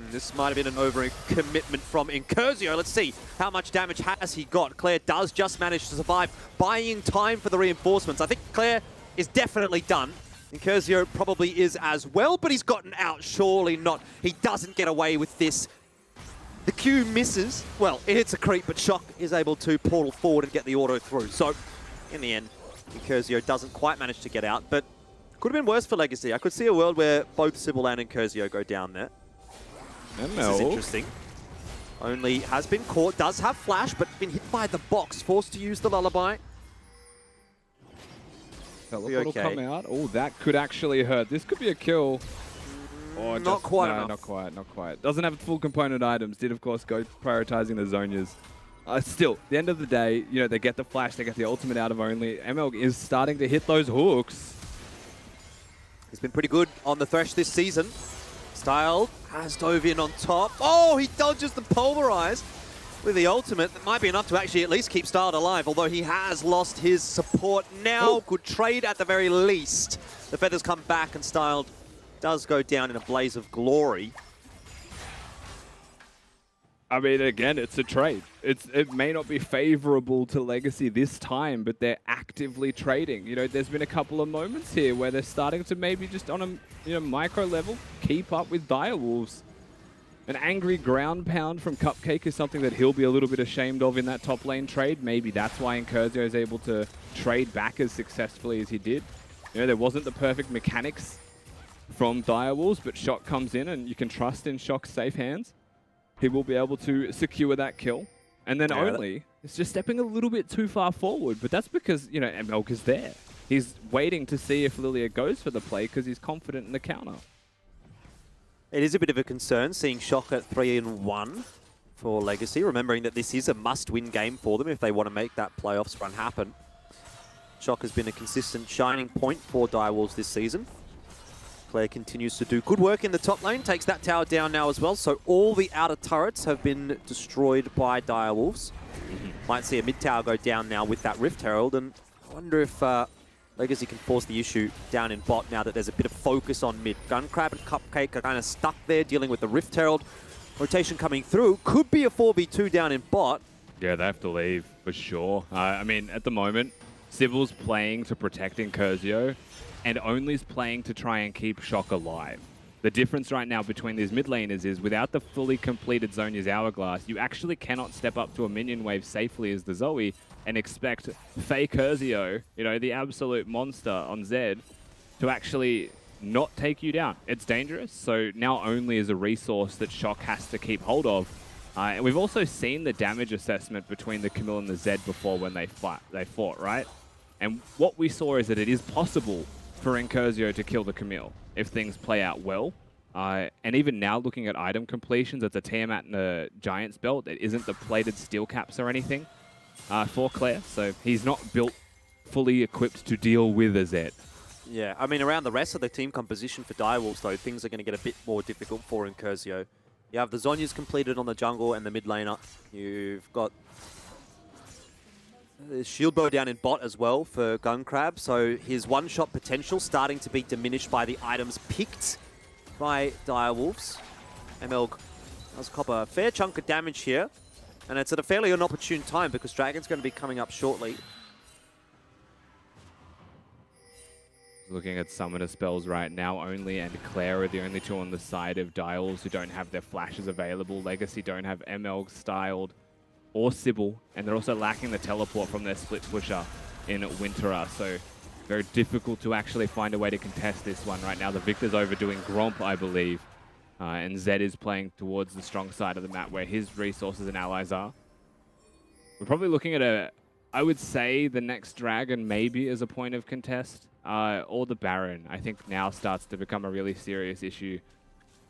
This might have been an over-commitment from Incursio. Let's see how much damage has he got. Claire does just manage to survive, buying time for the reinforcements. I think Claire is definitely done. Incursio probably is as well, but he's gotten out. Surely not. He doesn't get away with this. The Q misses. Well, it hits a creep, but Shock is able to portal forward and get the auto through. So, in the end, Incursio doesn't quite manage to get out, but could have been worse for Legacy. I could see a world where both Sybil and Incursio go down there. This is interesting. Only has been caught, does have flash, but been hit by the box, forced to use the lullaby. Teleport will come out. Oh, that could actually hurt. This could be a kill. Or not quite enough. Not quite, not quite. Doesn't have full component items. Did, of course, go prioritizing the Zonias. Still, at the end of the day, you know, they get the flash, they get the ultimate out of Only. ML is starting to hit those hooks. He's been pretty good on the Thresh this season. Styled has dove in on top. Oh, he dodges the Pulverize with the ultimate. That might be enough to actually at least keep Styled alive, although he has lost his support now. Good trade at the very least. The Feathers come back and Styled does go down in a blaze of glory. I mean, again, it's a trade. It may not be favorable to Legacy this time, but they're actively trading. You know, there's been a couple of moments here where they're starting to maybe just on a micro level keep up with Direwolves. An angry ground pound from Cupcake is something that he'll be a little bit ashamed of in that top lane trade. Maybe that's why Incursio is able to trade back as successfully as he did. You know, there wasn't the perfect mechanics from Direwolves, but Shock comes in and you can trust in Shock's safe hands. He will be able to secure that kill. And then Only is just stepping a little bit too far forward, but that's because, you know, MLK is there. He's waiting to see if Lilia goes for the play because he's confident in the counter. It is a bit of a concern seeing Shock at 3-1 for Legacy, remembering that this is a must-win game for them if they want to make that playoffs run happen. Shock has been a consistent shining point for Direwolves this season. Claire continues to do good work in the top lane, takes that tower down now as well, so all the outer turrets have been destroyed by Direwolves. Might see a mid tower go down now with that Rift Herald, and I wonder if Legacy can force the issue down in bot now that there's a bit of focus on mid. Guncrab and Cupcake are kind of stuck there dealing with the Rift Herald. Rotation coming through, could be a 4v2 down in bot. Yeah, they have to leave, for sure. I mean, at the moment, Sybil's playing to protect Incursio, and Only's playing to try and keep Shock alive. The difference right now between these mid laners is without the fully completed Zonia's Hourglass, you actually cannot step up to a minion wave safely as the Zoe and expect fake Urzio, you know, the absolute monster on Zed, to actually not take you down. It's dangerous, so now Only is a resource that Shock has to keep hold of. And we've also seen the damage assessment between the Camille and the Zed before when they fought, right? And what we saw is that it is possible for Incursio to kill the Camille if things play out well. And even now, looking at item completions, it's a Tiamat and a Giant's Belt. It isn't the plated steel caps or anything for Claire, so he's not built fully equipped to deal with a Zed. Yeah, I mean, around the rest of the team composition for Direwolves, though, things are going to get a bit more difficult for Incursio. You have the Zonias completed on the jungle and the mid laner. You've got the shield bow down in bot as well for Guncrab, so his one-shot potential starting to be diminished by the items picked by Direwolves. ML does cop a fair chunk of damage here, and it's at a fairly inopportune time because Dragon's going to be coming up shortly. Looking at summoner spells right now, Only and Claire are the only two on the side of Direwolves who don't have their flashes available. Legacy don't have ML styled or Sybil, and they're also lacking the teleport from their split pusher in Winterer. So Very difficult to actually find a way to contest this one right now. The Victor's overdoing Gromp, I believe. And Zed is playing towards the strong side of the map where his resources and allies are. We're probably looking at I would say the next Dragon maybe as a point of contest. Or the Baron, I think now starts to become a really serious issue.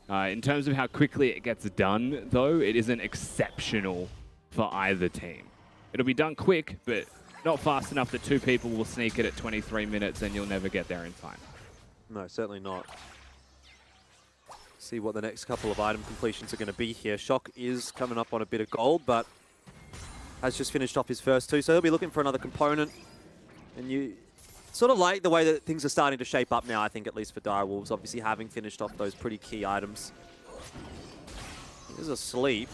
In terms of how quickly it gets done, though, it isn't exceptional for either team. It'll be done quick, but not fast enough that two people will sneak it at 23 minutes and you'll never get there in time. No, certainly not. See what the next couple of item completions are going to be here. Shock is coming up on a bit of gold, but has just finished off his first two, so he'll be looking for another component. And you sort of like the way that things are starting to shape up now, I think, at least for Direwolves, obviously having finished off those pretty key items. Here's a sleep.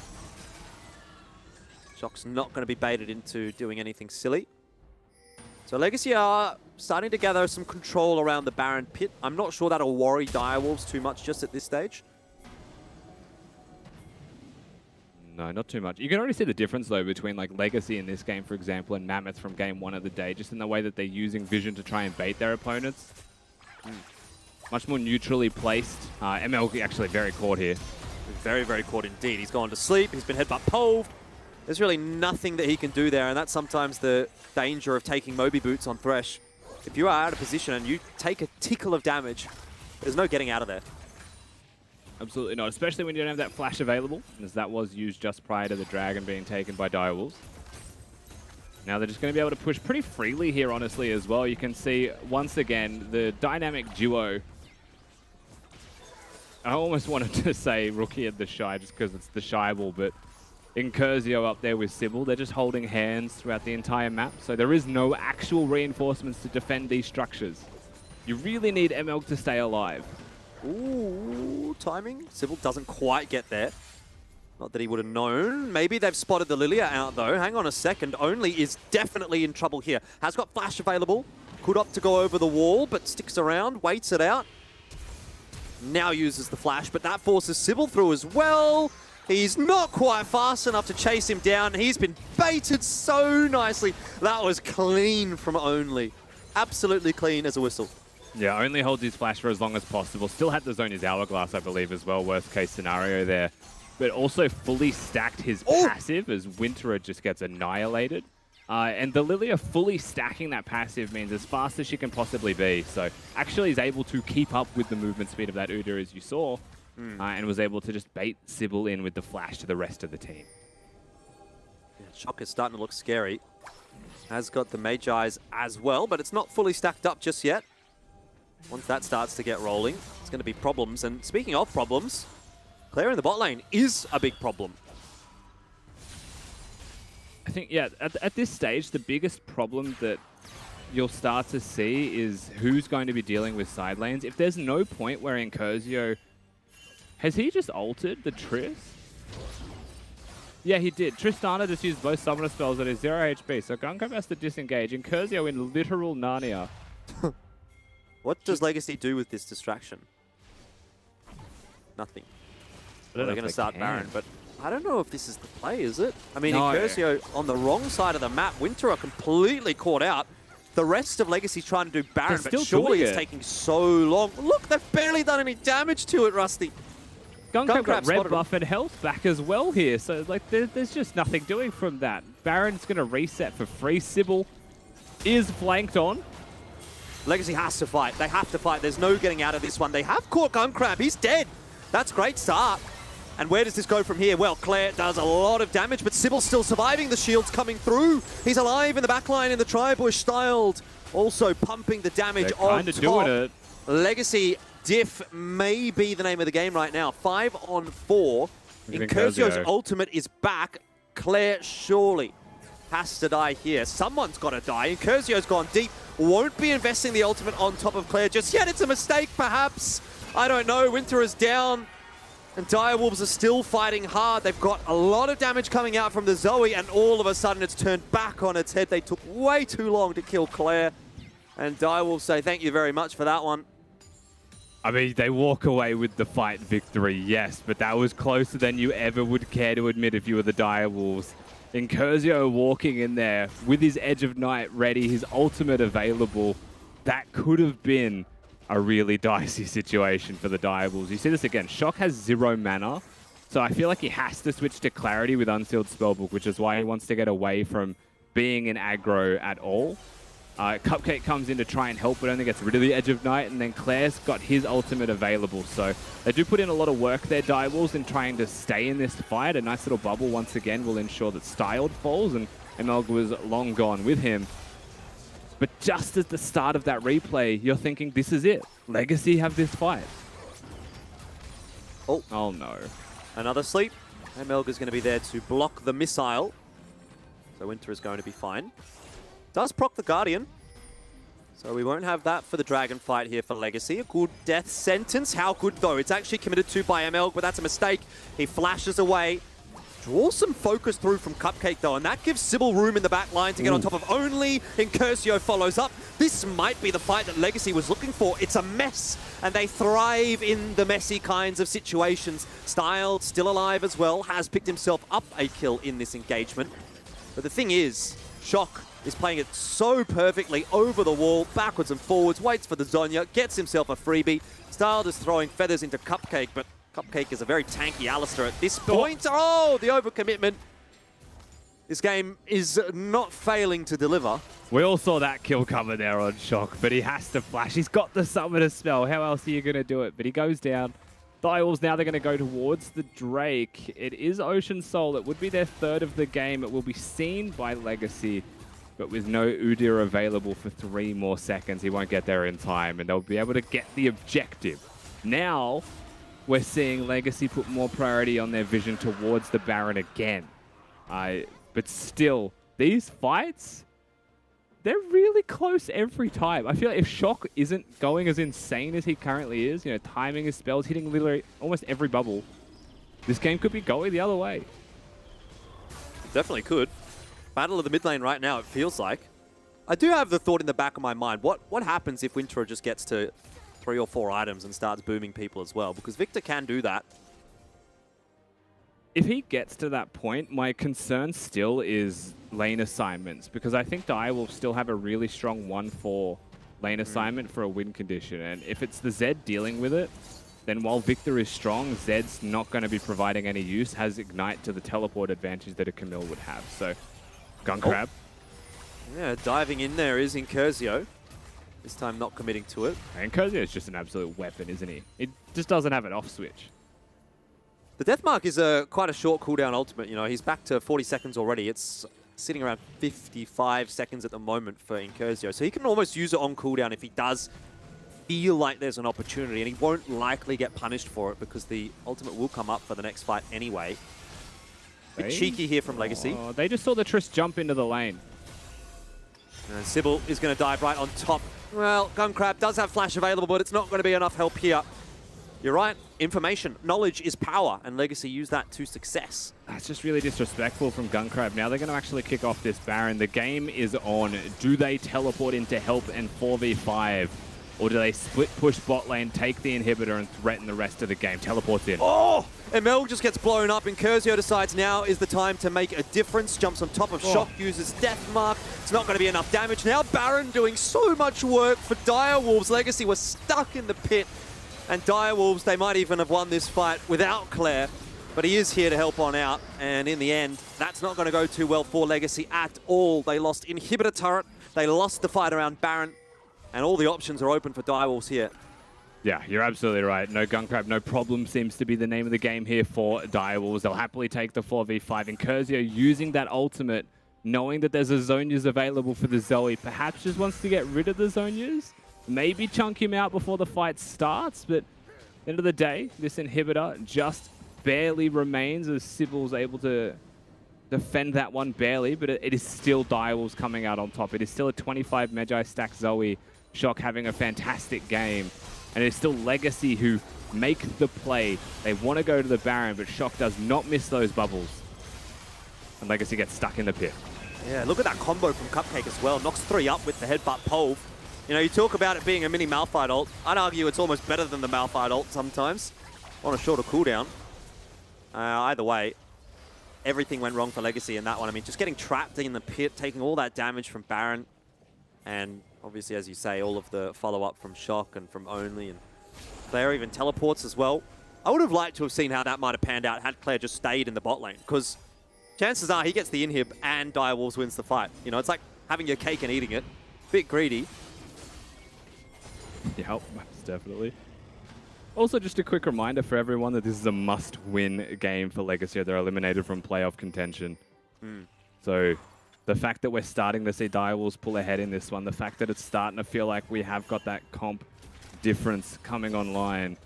Shock's not going to be baited into doing anything silly. So Legacy are starting to gather some control around the Baron pit. I'm not sure that'll worry Direwolves too much just at this stage. No, not too much. You can already see the difference, though, between like Legacy in this game, for example, and Mammoth from game 1 of the day, just in the way that they're using vision to try and bait their opponents. Much more neutrally placed. ML actually very caught here. Very, very caught indeed. He's gone to sleep. He's been headbutt polved. There's really nothing that he can do there, and that's sometimes the danger of taking Moby Boots on Thresh. If you are out of position and you take a tickle of damage, there's no getting out of there. Absolutely not, especially when you don't have that flash available, as that was used just prior to the Dragon being taken by Direwolves. Now they're just going to be able to push pretty freely here, honestly, as well. You can see, once again, the dynamic duo. I almost wanted to say Rookie and the Shy, just because it's the Shy Ball, but Incursio up there with Sybil, they're just holding hands throughout the entire map, so there is no actual reinforcements to defend these structures. You really need ML to stay alive. Ooh, timing. Sybil doesn't quite get there. Not that he would have known. Maybe they've spotted the Lilia out, though. Hang on a second. Only is definitely in trouble here. Has got flash available. Could opt to go over the wall, but sticks around, waits it out. Now uses the flash, but that forces Sybil through as well. He's not quite fast enough to chase him down. He's been baited so nicely. That was clean from Only. Absolutely clean as a whistle. Yeah, Only holds his flash for as long as possible. Still had to zone his hourglass, I believe, as well. Worst case scenario there. But also fully stacked his passive as Winterer just gets annihilated. And the Lilia fully stacking that passive means as fast as she can possibly be. So actually is able to keep up with the movement speed of that Udyr, as you saw. And was able to just bait Sybil in with the flash to the rest of the team. Yeah, Shock is starting to look scary. Has got the Magi's as well, but it's not fully stacked up just yet. Once that starts to get rolling, it's going to be problems. And speaking of problems, Claire in the bot lane is a big problem. I think, yeah, at this stage, the biggest problem that you'll start to see is who's going to be dealing with side lanes. If there's no point where Incursio... Has he just altered the Triss? Yeah, he did. Tristana just used both summoner spells at his 0 HP, so Guncrab has to disengage. Incursio in literal Narnia. What does Legacy do with this distraction? Nothing. They're going to start Baron, but I don't know if this is the play, is it? I mean, Incursio on the wrong side of the map. Winterer completely caught out. The rest of Legacy trying to do Baron, but surely it's taking so long. Look, they've barely done any damage to it, Rusty. Guncrab got red buff and health back as well here, so like there's just nothing doing from that. Baron's going to reset for free. Sybil is flanked on. Legacy has to fight. They have to fight. There's no getting out of this one. They have caught Guncrab. He's dead. That's a great start. And where does this go from here? Well, Claire does a lot of damage, but Sybil's still surviving. The shield's coming through. He's alive in the backline in the Tribush styled. Also pumping the damage on top. Doing it. Legacy Diff may be the name of the game right now. 5 on 4. Incursio's ultimate is back. Claire surely has to die here. Someone's got to die. Incursio's gone deep. Won't be investing the ultimate on top of Claire just yet. It's a mistake, perhaps. I don't know. Winter is down. And Direwolves are still fighting hard. They've got a lot of damage coming out from the Zoe, and all of a sudden it's turned back on its head. They took way too long to kill Claire. And Direwolves say thank you very much for that one. I mean, they walk away with the fight victory, yes, but that was closer than you ever would care to admit if you were the Direwolves. Incursio walking in there with his Edge of Night ready, his ultimate available, that could have been a really dicey situation for the Direwolves. You see this again. Shock has 0 mana, so I feel like he has to switch to Clarity with Unsealed Spellbook, which is why he wants to get away from being in aggro at all. Cupcake comes in to try and help, but only gets rid of the Edge of Night, and then Claire's got his ultimate available. So they do put in a lot of work there, Direwolves, in trying to stay in this fight. A nice little bubble once again will ensure that Styled falls, and Emelg was long gone with him. But just at the start of that replay, you're thinking, this is it. Legacy have this fight. Oh no. Another sleep. Emelg is going to be there to block the missile. So Winter is going to be fine. Does proc the Guardian. So we won't have that for the Dragon fight here for Legacy. A good death sentence. How good, though? It's actually committed to by Emelg, but that's a mistake. He flashes away. Draws some focus through from Cupcake, though, and that gives Sybil room in the back line to get on top of only. Incursio follows up. This might be the fight that Legacy was looking for. It's a mess, and they thrive in the messy kinds of situations. Styled, still alive as well, has picked himself up a kill in this engagement. But the thing is, Shock is playing it so perfectly over the wall, backwards and forwards, waits for the Zonya, gets himself a freebie. Styled is throwing feathers into Cupcake, but Cupcake is a very tanky Alistair at this point. Oh, the overcommitment. This game is not failing to deliver. We all saw that kill cover there on Shock, but he has to flash. He's got the summoner spell. How else are you going to do it? But he goes down. Direwolves now, they're going to go towards the Drake. It is Ocean Soul. It would be their 3rd of the game. It will be seen by Legacy, but with no Udyr available for 3 more seconds, he won't get there in time, and they'll be able to get the objective. Now, we're seeing Legacy put more priority on their vision towards the Baron again. But still, these fights, they're really close every time. I feel like if Shock isn't going as insane as he currently is, you know, timing his spells, hitting literally almost every bubble, this game could be going the other way. Definitely could. Battle of the mid lane right now, it feels like. I do have the thought in the back of my mind, what happens if Winter just gets to 3 or 4 items and starts booming people as well? Because Victor can do that. If he gets to that point, my concern still is lane assignments, because I think Dire will still have a really strong 1-4 lane assignment for a win condition. And if it's the Zed dealing with it, then while Victor is strong, Zed's not going to be providing any use, has Ignite to the teleport advantage that a Camille would have. So, Gun Crab. Yeah, diving in there is Incursio. This time not committing to it. And Incursio is just an absolute weapon, isn't he? It just doesn't have an off switch. The Deathmark is quite a short cooldown ultimate. You know, he's back to 40 seconds already. It's sitting around 55 seconds at the moment for Incursio. So he can almost use it on cooldown if he does feel like there's an opportunity, and he won't likely get punished for it because the ultimate will come up for the next fight anyway. Bit cheeky here from Legacy. Oh, they just saw the Triss jump into the lane. And Sybil is going to dive right on top. Well, Guncrab does have flash available, but it's not going to be enough help here. You're right. Information, knowledge is power, and Legacy use that to success. That's just really disrespectful from Guncrab. Now they're going to actually kick off this Baron. The game is on. Do they teleport into help and 4v5? Or do they split push bot lane, take the inhibitor, and threaten the rest of the game? Teleports in. Oh! Emelg just gets blown up, and Incursio decides now is the time to make a difference. Jumps on top of Shock, uses Deathmark. It's not going to be enough damage. Now Baron doing so much work for Direwolves. Legacy was stuck in the pit. And Direwolves, they might even have won this fight without Claire. But he is here to help on out. And in the end, that's not going to go too well for Legacy at all. They lost Inhibitor Turret. They lost the fight around Baron. And all the options are open for Direwolves here. Yeah, you're absolutely right. No Guncrab, no problem seems to be the name of the game here for Direwolves. They'll happily take the 4v5. Incursio using that ultimate, knowing that there's a Zonias available for the Zoe. Perhaps just wants to get rid of the Zonias. Maybe chunk him out before the fight starts, but at the end of the day, this inhibitor just barely remains as Sybil's able to defend that one barely, but it is still Direwolves coming out on top. It is still a 25 Magi stack Zoe. Shock having a fantastic game. And it's still Legacy who make the play. They want to go to the Baron, but Shock does not miss those bubbles. And Legacy gets stuck in the pit. Yeah, look at that combo from Cupcake as well. Knocks 3 up with the headbutt pole. You know, you talk about it being a mini Malphite ult. I'd argue it's almost better than the Malphite ult sometimes on a shorter cooldown. Either way, everything went wrong for Legacy in that one. I mean, just getting trapped in the pit, taking all that damage from Baron, and obviously, as you say, all of the follow-up from Shock and from Only, and Claire even teleports as well. I would have liked to have seen how that might have panned out had Claire just stayed in the bot lane, because chances are he gets the inhib and Direwolves wins the fight. You know, it's like having your cake and eating it. Bit greedy. Yeah, definitely. Also, just a quick reminder for everyone that this is a must-win game for Legacy. They're eliminated from playoff contention. So the fact that we're starting to see Direwolves pull ahead in this one, the fact that it's starting to feel like we have got that comp difference coming online,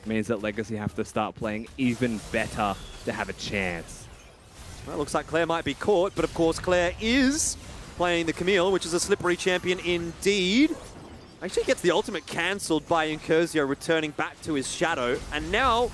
means that Legacy have to start playing even better to have a chance. Well, it looks like Claire might be caught, but of course Claire is playing the Camille, which is a slippery champion indeed. Actually gets the ultimate cancelled by Incursio, returning back to his shadow. And now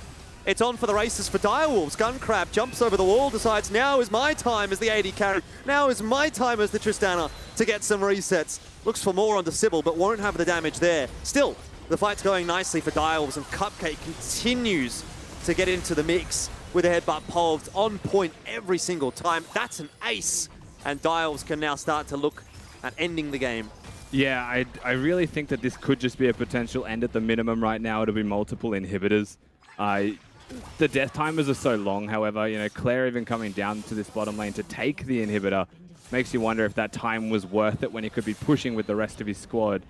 it's on for the races for Direwolves. Gunkrab jumps over the wall, decides now is my time as the AD carry. Now is my time as the Tristana to get some resets. Looks for more onto Sybil, but won't have the damage there. Still, the fight's going nicely for Direwolves, and Cupcake continues to get into the mix with a headbutt pulved on point every single time. That's an ace, and Direwolves can now start to look at ending the game. Yeah, I really think that this could just be a potential end at the minimum right now. It'll be multiple inhibitors. The death timers are so long, however, you know, Claire even coming down to this bottom lane to take the inhibitor makes you wonder if that time was worth it when he could be pushing with the rest of his squad.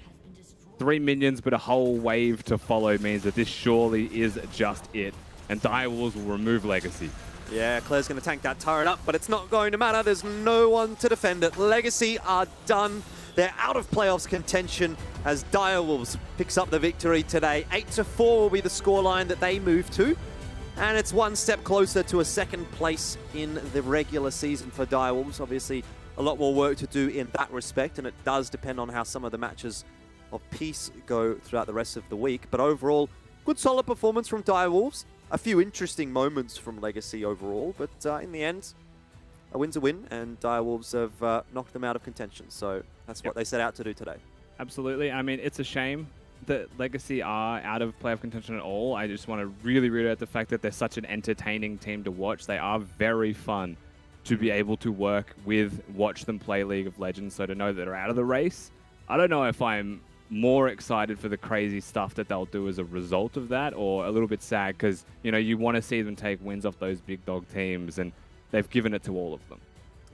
3 minions, but a whole wave to follow means that this surely is just it. And Direwolves will remove Legacy. Yeah, Claire's going to tank that turret up, but it's not going to matter. There's no one to defend it. Legacy are done. They're out of playoffs contention as Direwolves picks up the victory today. 8-4 will be the scoreline that they move to. And it's one step closer to a second place in the regular season for Direwolves. Obviously, a lot more work to do in that respect, and it does depend on how some of the matches of peace go throughout the rest of the week. But overall, good solid performance from Direwolves. A few interesting moments from Legacy overall, but in the end, a win's a win, and Direwolves have knocked them out of contention. So that's what they set out to do today. Absolutely. I mean, it's a shame that Legacy are out of playoff contention at all. I just want to really reiterate the fact that they're such an entertaining team to watch. They are very fun to be able to work with, watch them play League of Legends. So to know that they're out of the race, I don't know if I'm more excited for the crazy stuff that they'll do as a result of that, or a little bit sad because, you know, you want to see them take wins off those big dog teams, and they've given it to all of them.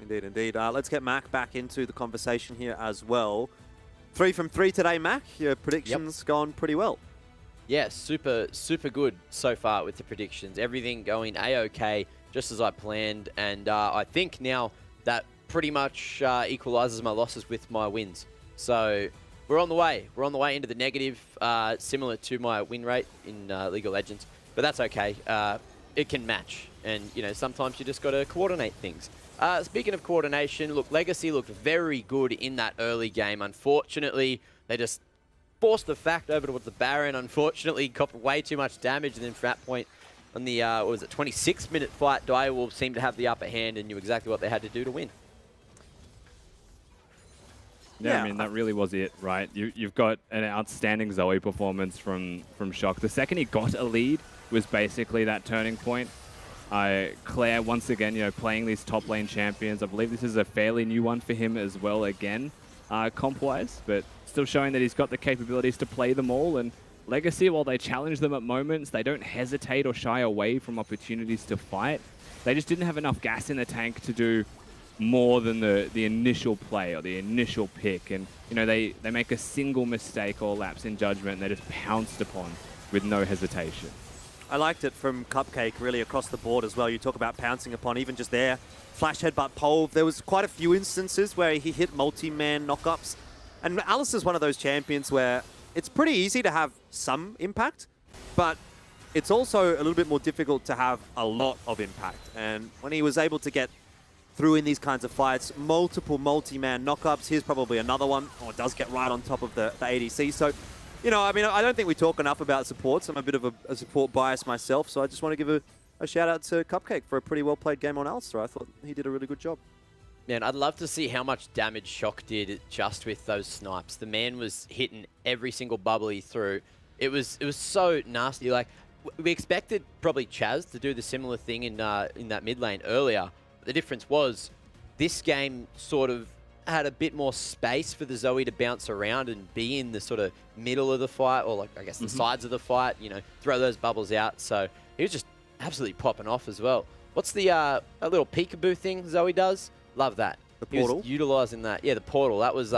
Indeed, indeed. Let's get Mac back into the conversation here as well. 3 from 3 today, Mac. Your predictions gone pretty well. Yeah, super good so far with the predictions. Everything going A-OK, just as I planned. And I think now that pretty much equalizes my losses with my wins. So we're on the way. We're on the way into the negative, similar to my win rate in League of Legends. But that's okay. It can match. And, you know, sometimes you just got to coordinate things. Speaking of coordination, look, Legacy looked very good in that early game. Unfortunately, they just forced the fact over towards the Baron. Unfortunately, got way too much damage. And then from that point, on the, 26-minute fight, Direwolves seemed to have the upper hand and knew exactly what they had to do to win. Yeah, I mean, that really was it, right? You've got an outstanding Zoe performance from Shock. The second he got a lead was basically that turning point. Claire, once again, you know, playing these top lane champions. I believe this is a fairly new one for him as well, again, comp-wise, but still showing that he's got the capabilities to play them all. And Legacy, while they challenge them at moments, they don't hesitate or shy away from opportunities to fight. They just didn't have enough gas in the tank to do more than the initial play or the initial pick. And, you know, they make a single mistake or lapse in judgment and they're just pounced upon with no hesitation. I liked it from Cupcake really across the board as well. You talk about pouncing upon, even just there. Flash headbutt pole. There was quite a few instances where he hit multi-man knockups. And Alice is one of those champions where it's pretty easy to have some impact, but it's also a little bit more difficult to have a lot of impact. And when he was able to get through in these kinds of fights, multiple multi-man knockups, here's probably another one, or does get right on top of the ADC. So, you know, I mean, I don't think we talk enough about supports. I'm a bit of a support bias myself, so I just want to give a shout out to Cupcake for a pretty well played game on Alistair. I thought he did a really good job. Man, I'd love to see how much damage Shock did just with those snipes. The man was hitting every single bubble he threw. It was so nasty. Like, we expected probably Chaz to do the similar thing in that mid lane earlier. The difference was this game sort of had a bit more space for the Zoe to bounce around and be in the sort of middle of the fight, or like, I guess the sides of the fight, you know, throw those bubbles out. So he was just absolutely popping off as well. What's the a little peekaboo thing Zoe does? Love that. The portal? He was utilizing that. Yeah, the portal. That was,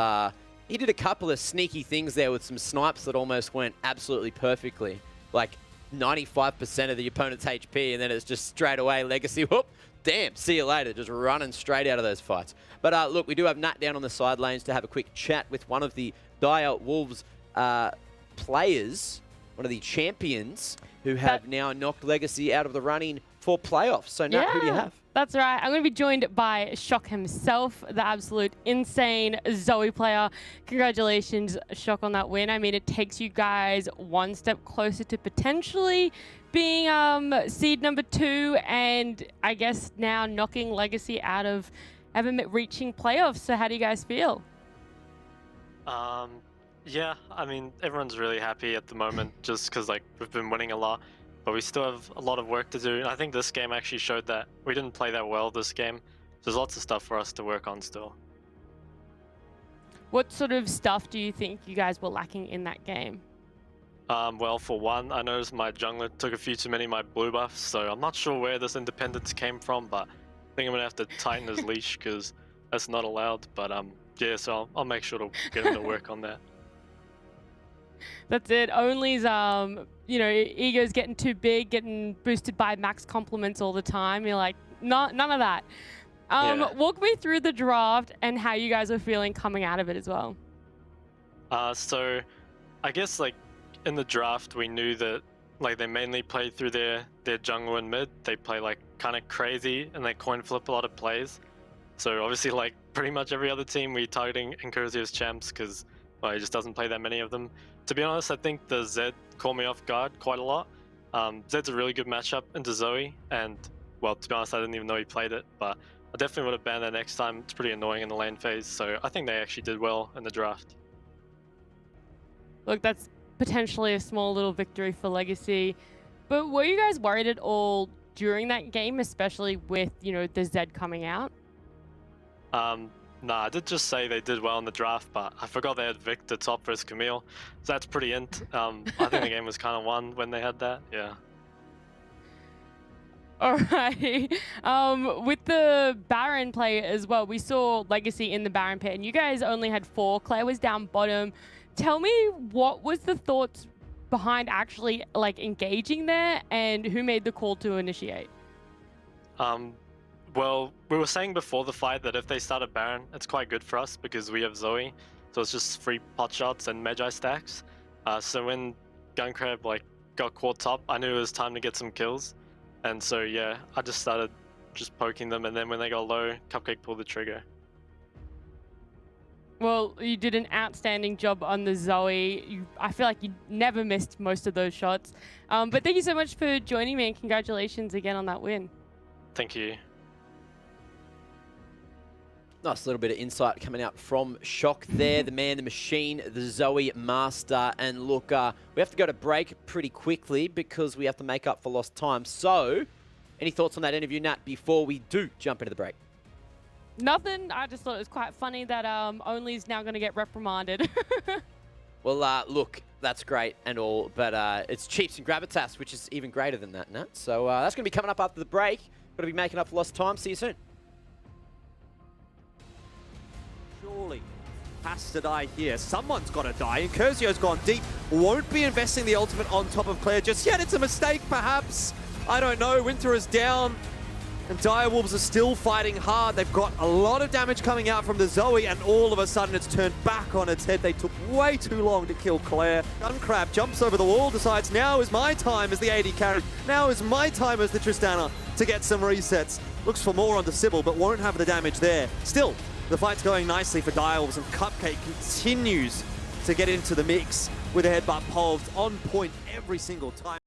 he did a couple of sneaky things there with some snipes that almost went absolutely perfectly. Like 95% of the opponent's HP, and then it's just straight away Legacy, whoop, damn, see you later, just running straight out of those fights. But look, we do have Nat down on the side lanes to have a quick chat with one of the Dire Wolves players, one of the champions who have now knocked Legacy out of the running for playoffs. So Nat, who do you have? That's right. I'm going to be joined by Shock himself, the absolute insane Zoe player. Congratulations, Shock, on that win. I mean, it takes you guys one step closer to potentially being seed number 2, and I guess now knocking Legacy out of ever reaching playoffs. So how do you guys feel? Yeah, I mean, everyone's really happy at the moment just because, like, we've been winning a lot. But we still have a lot of work to do. And I think this game actually showed that we didn't play that well this game. There's lots of stuff for us to work on still. What sort of stuff do you think you guys were lacking in that game? Well, for one, I noticed my jungler took a few too many of my blue buffs, so I'm not sure where this independence came from, but I think I'm gonna have to tighten his leash because that's not allowed. But yeah, so I'll make sure to get him to work on that. That's it. Only's, you know, ego's getting too big, getting boosted by max compliments all the time. You're like, none of that. Walk me through the draft and how you guys are feeling coming out of it as well. So I guess, like, in the draft, we knew that, like, they mainly play through their jungle and mid. They play, like, kind of crazy, and they coin flip a lot of plays. So obviously, like, pretty much every other team, we're targeting Incursio as champs because, well, he just doesn't play that many of them. To be honest, I think the Zed caught me off guard quite a lot. Zed's a really good matchup into Zoe, and, well, to be honest, I didn't even know he played it, but I definitely would have banned that next time. It's pretty annoying in the lane phase, so I think they actually did well in the draft. Look, that's potentially a small little victory for Legacy, but were you guys worried at all during that game, especially with, you know, the Zed coming out? Nah, I did just say they did well in the draft, but I forgot they had Victor top versus Camille. So that's pretty int. I think the game was kind of won when they had that, yeah. Alright. With the Baron play as well, we saw Legacy in the Baron pit, and you guys only had 4. Claire was down bottom. Tell me, what was the thoughts behind actually, like, engaging there, and who made the call to initiate? Well, we were saying before the fight that if they start a Baron, it's quite good for us because we have Zoe. So it's just free pot shots and Magi stacks. So when Gunkrab, like, got caught top, I knew it was time to get some kills. And so, yeah, I just started just poking them. And then when they got low, Cupcake pulled the trigger. Well, you did an outstanding job on the Zoe. I feel like you never missed most of those shots. But thank you so much for joining me, and congratulations again on that win. Thank you. Nice little bit of insight coming out from Shock there. The man, the machine, the Zoe master. And look, we have to go to break pretty quickly because we have to make up for lost time. So, any thoughts on that interview, Nat, before we do jump into the break? Nothing. I just thought it was quite funny that Only's now going to get reprimanded. Well, look, that's great and all, but it's Chiefs and Gravitas, which is even greater than that, Nat. So that's going to be coming up after the break. Got to be making up for lost time. See you soon. Surely has to die here. Someone's got to die. Incursio's gone deep. Won't be investing the ultimate on top of Claire just yet. It's a mistake, perhaps. I don't know. Winter is down. And Dire Wolves are still fighting hard. They've got a lot of damage coming out from the Zoe, and all of a sudden it's turned back on its head. They took way too long to kill Claire. Gunkrab jumps over the wall, decides now is my time as the AD carry. Now is my time as the Tristana to get some resets. Looks for more onto Sybil, but won't have the damage there. Still, the fight's going nicely for Dire Wolves, and Cupcake continues to get into the mix with a headbutt pulse on point every single time.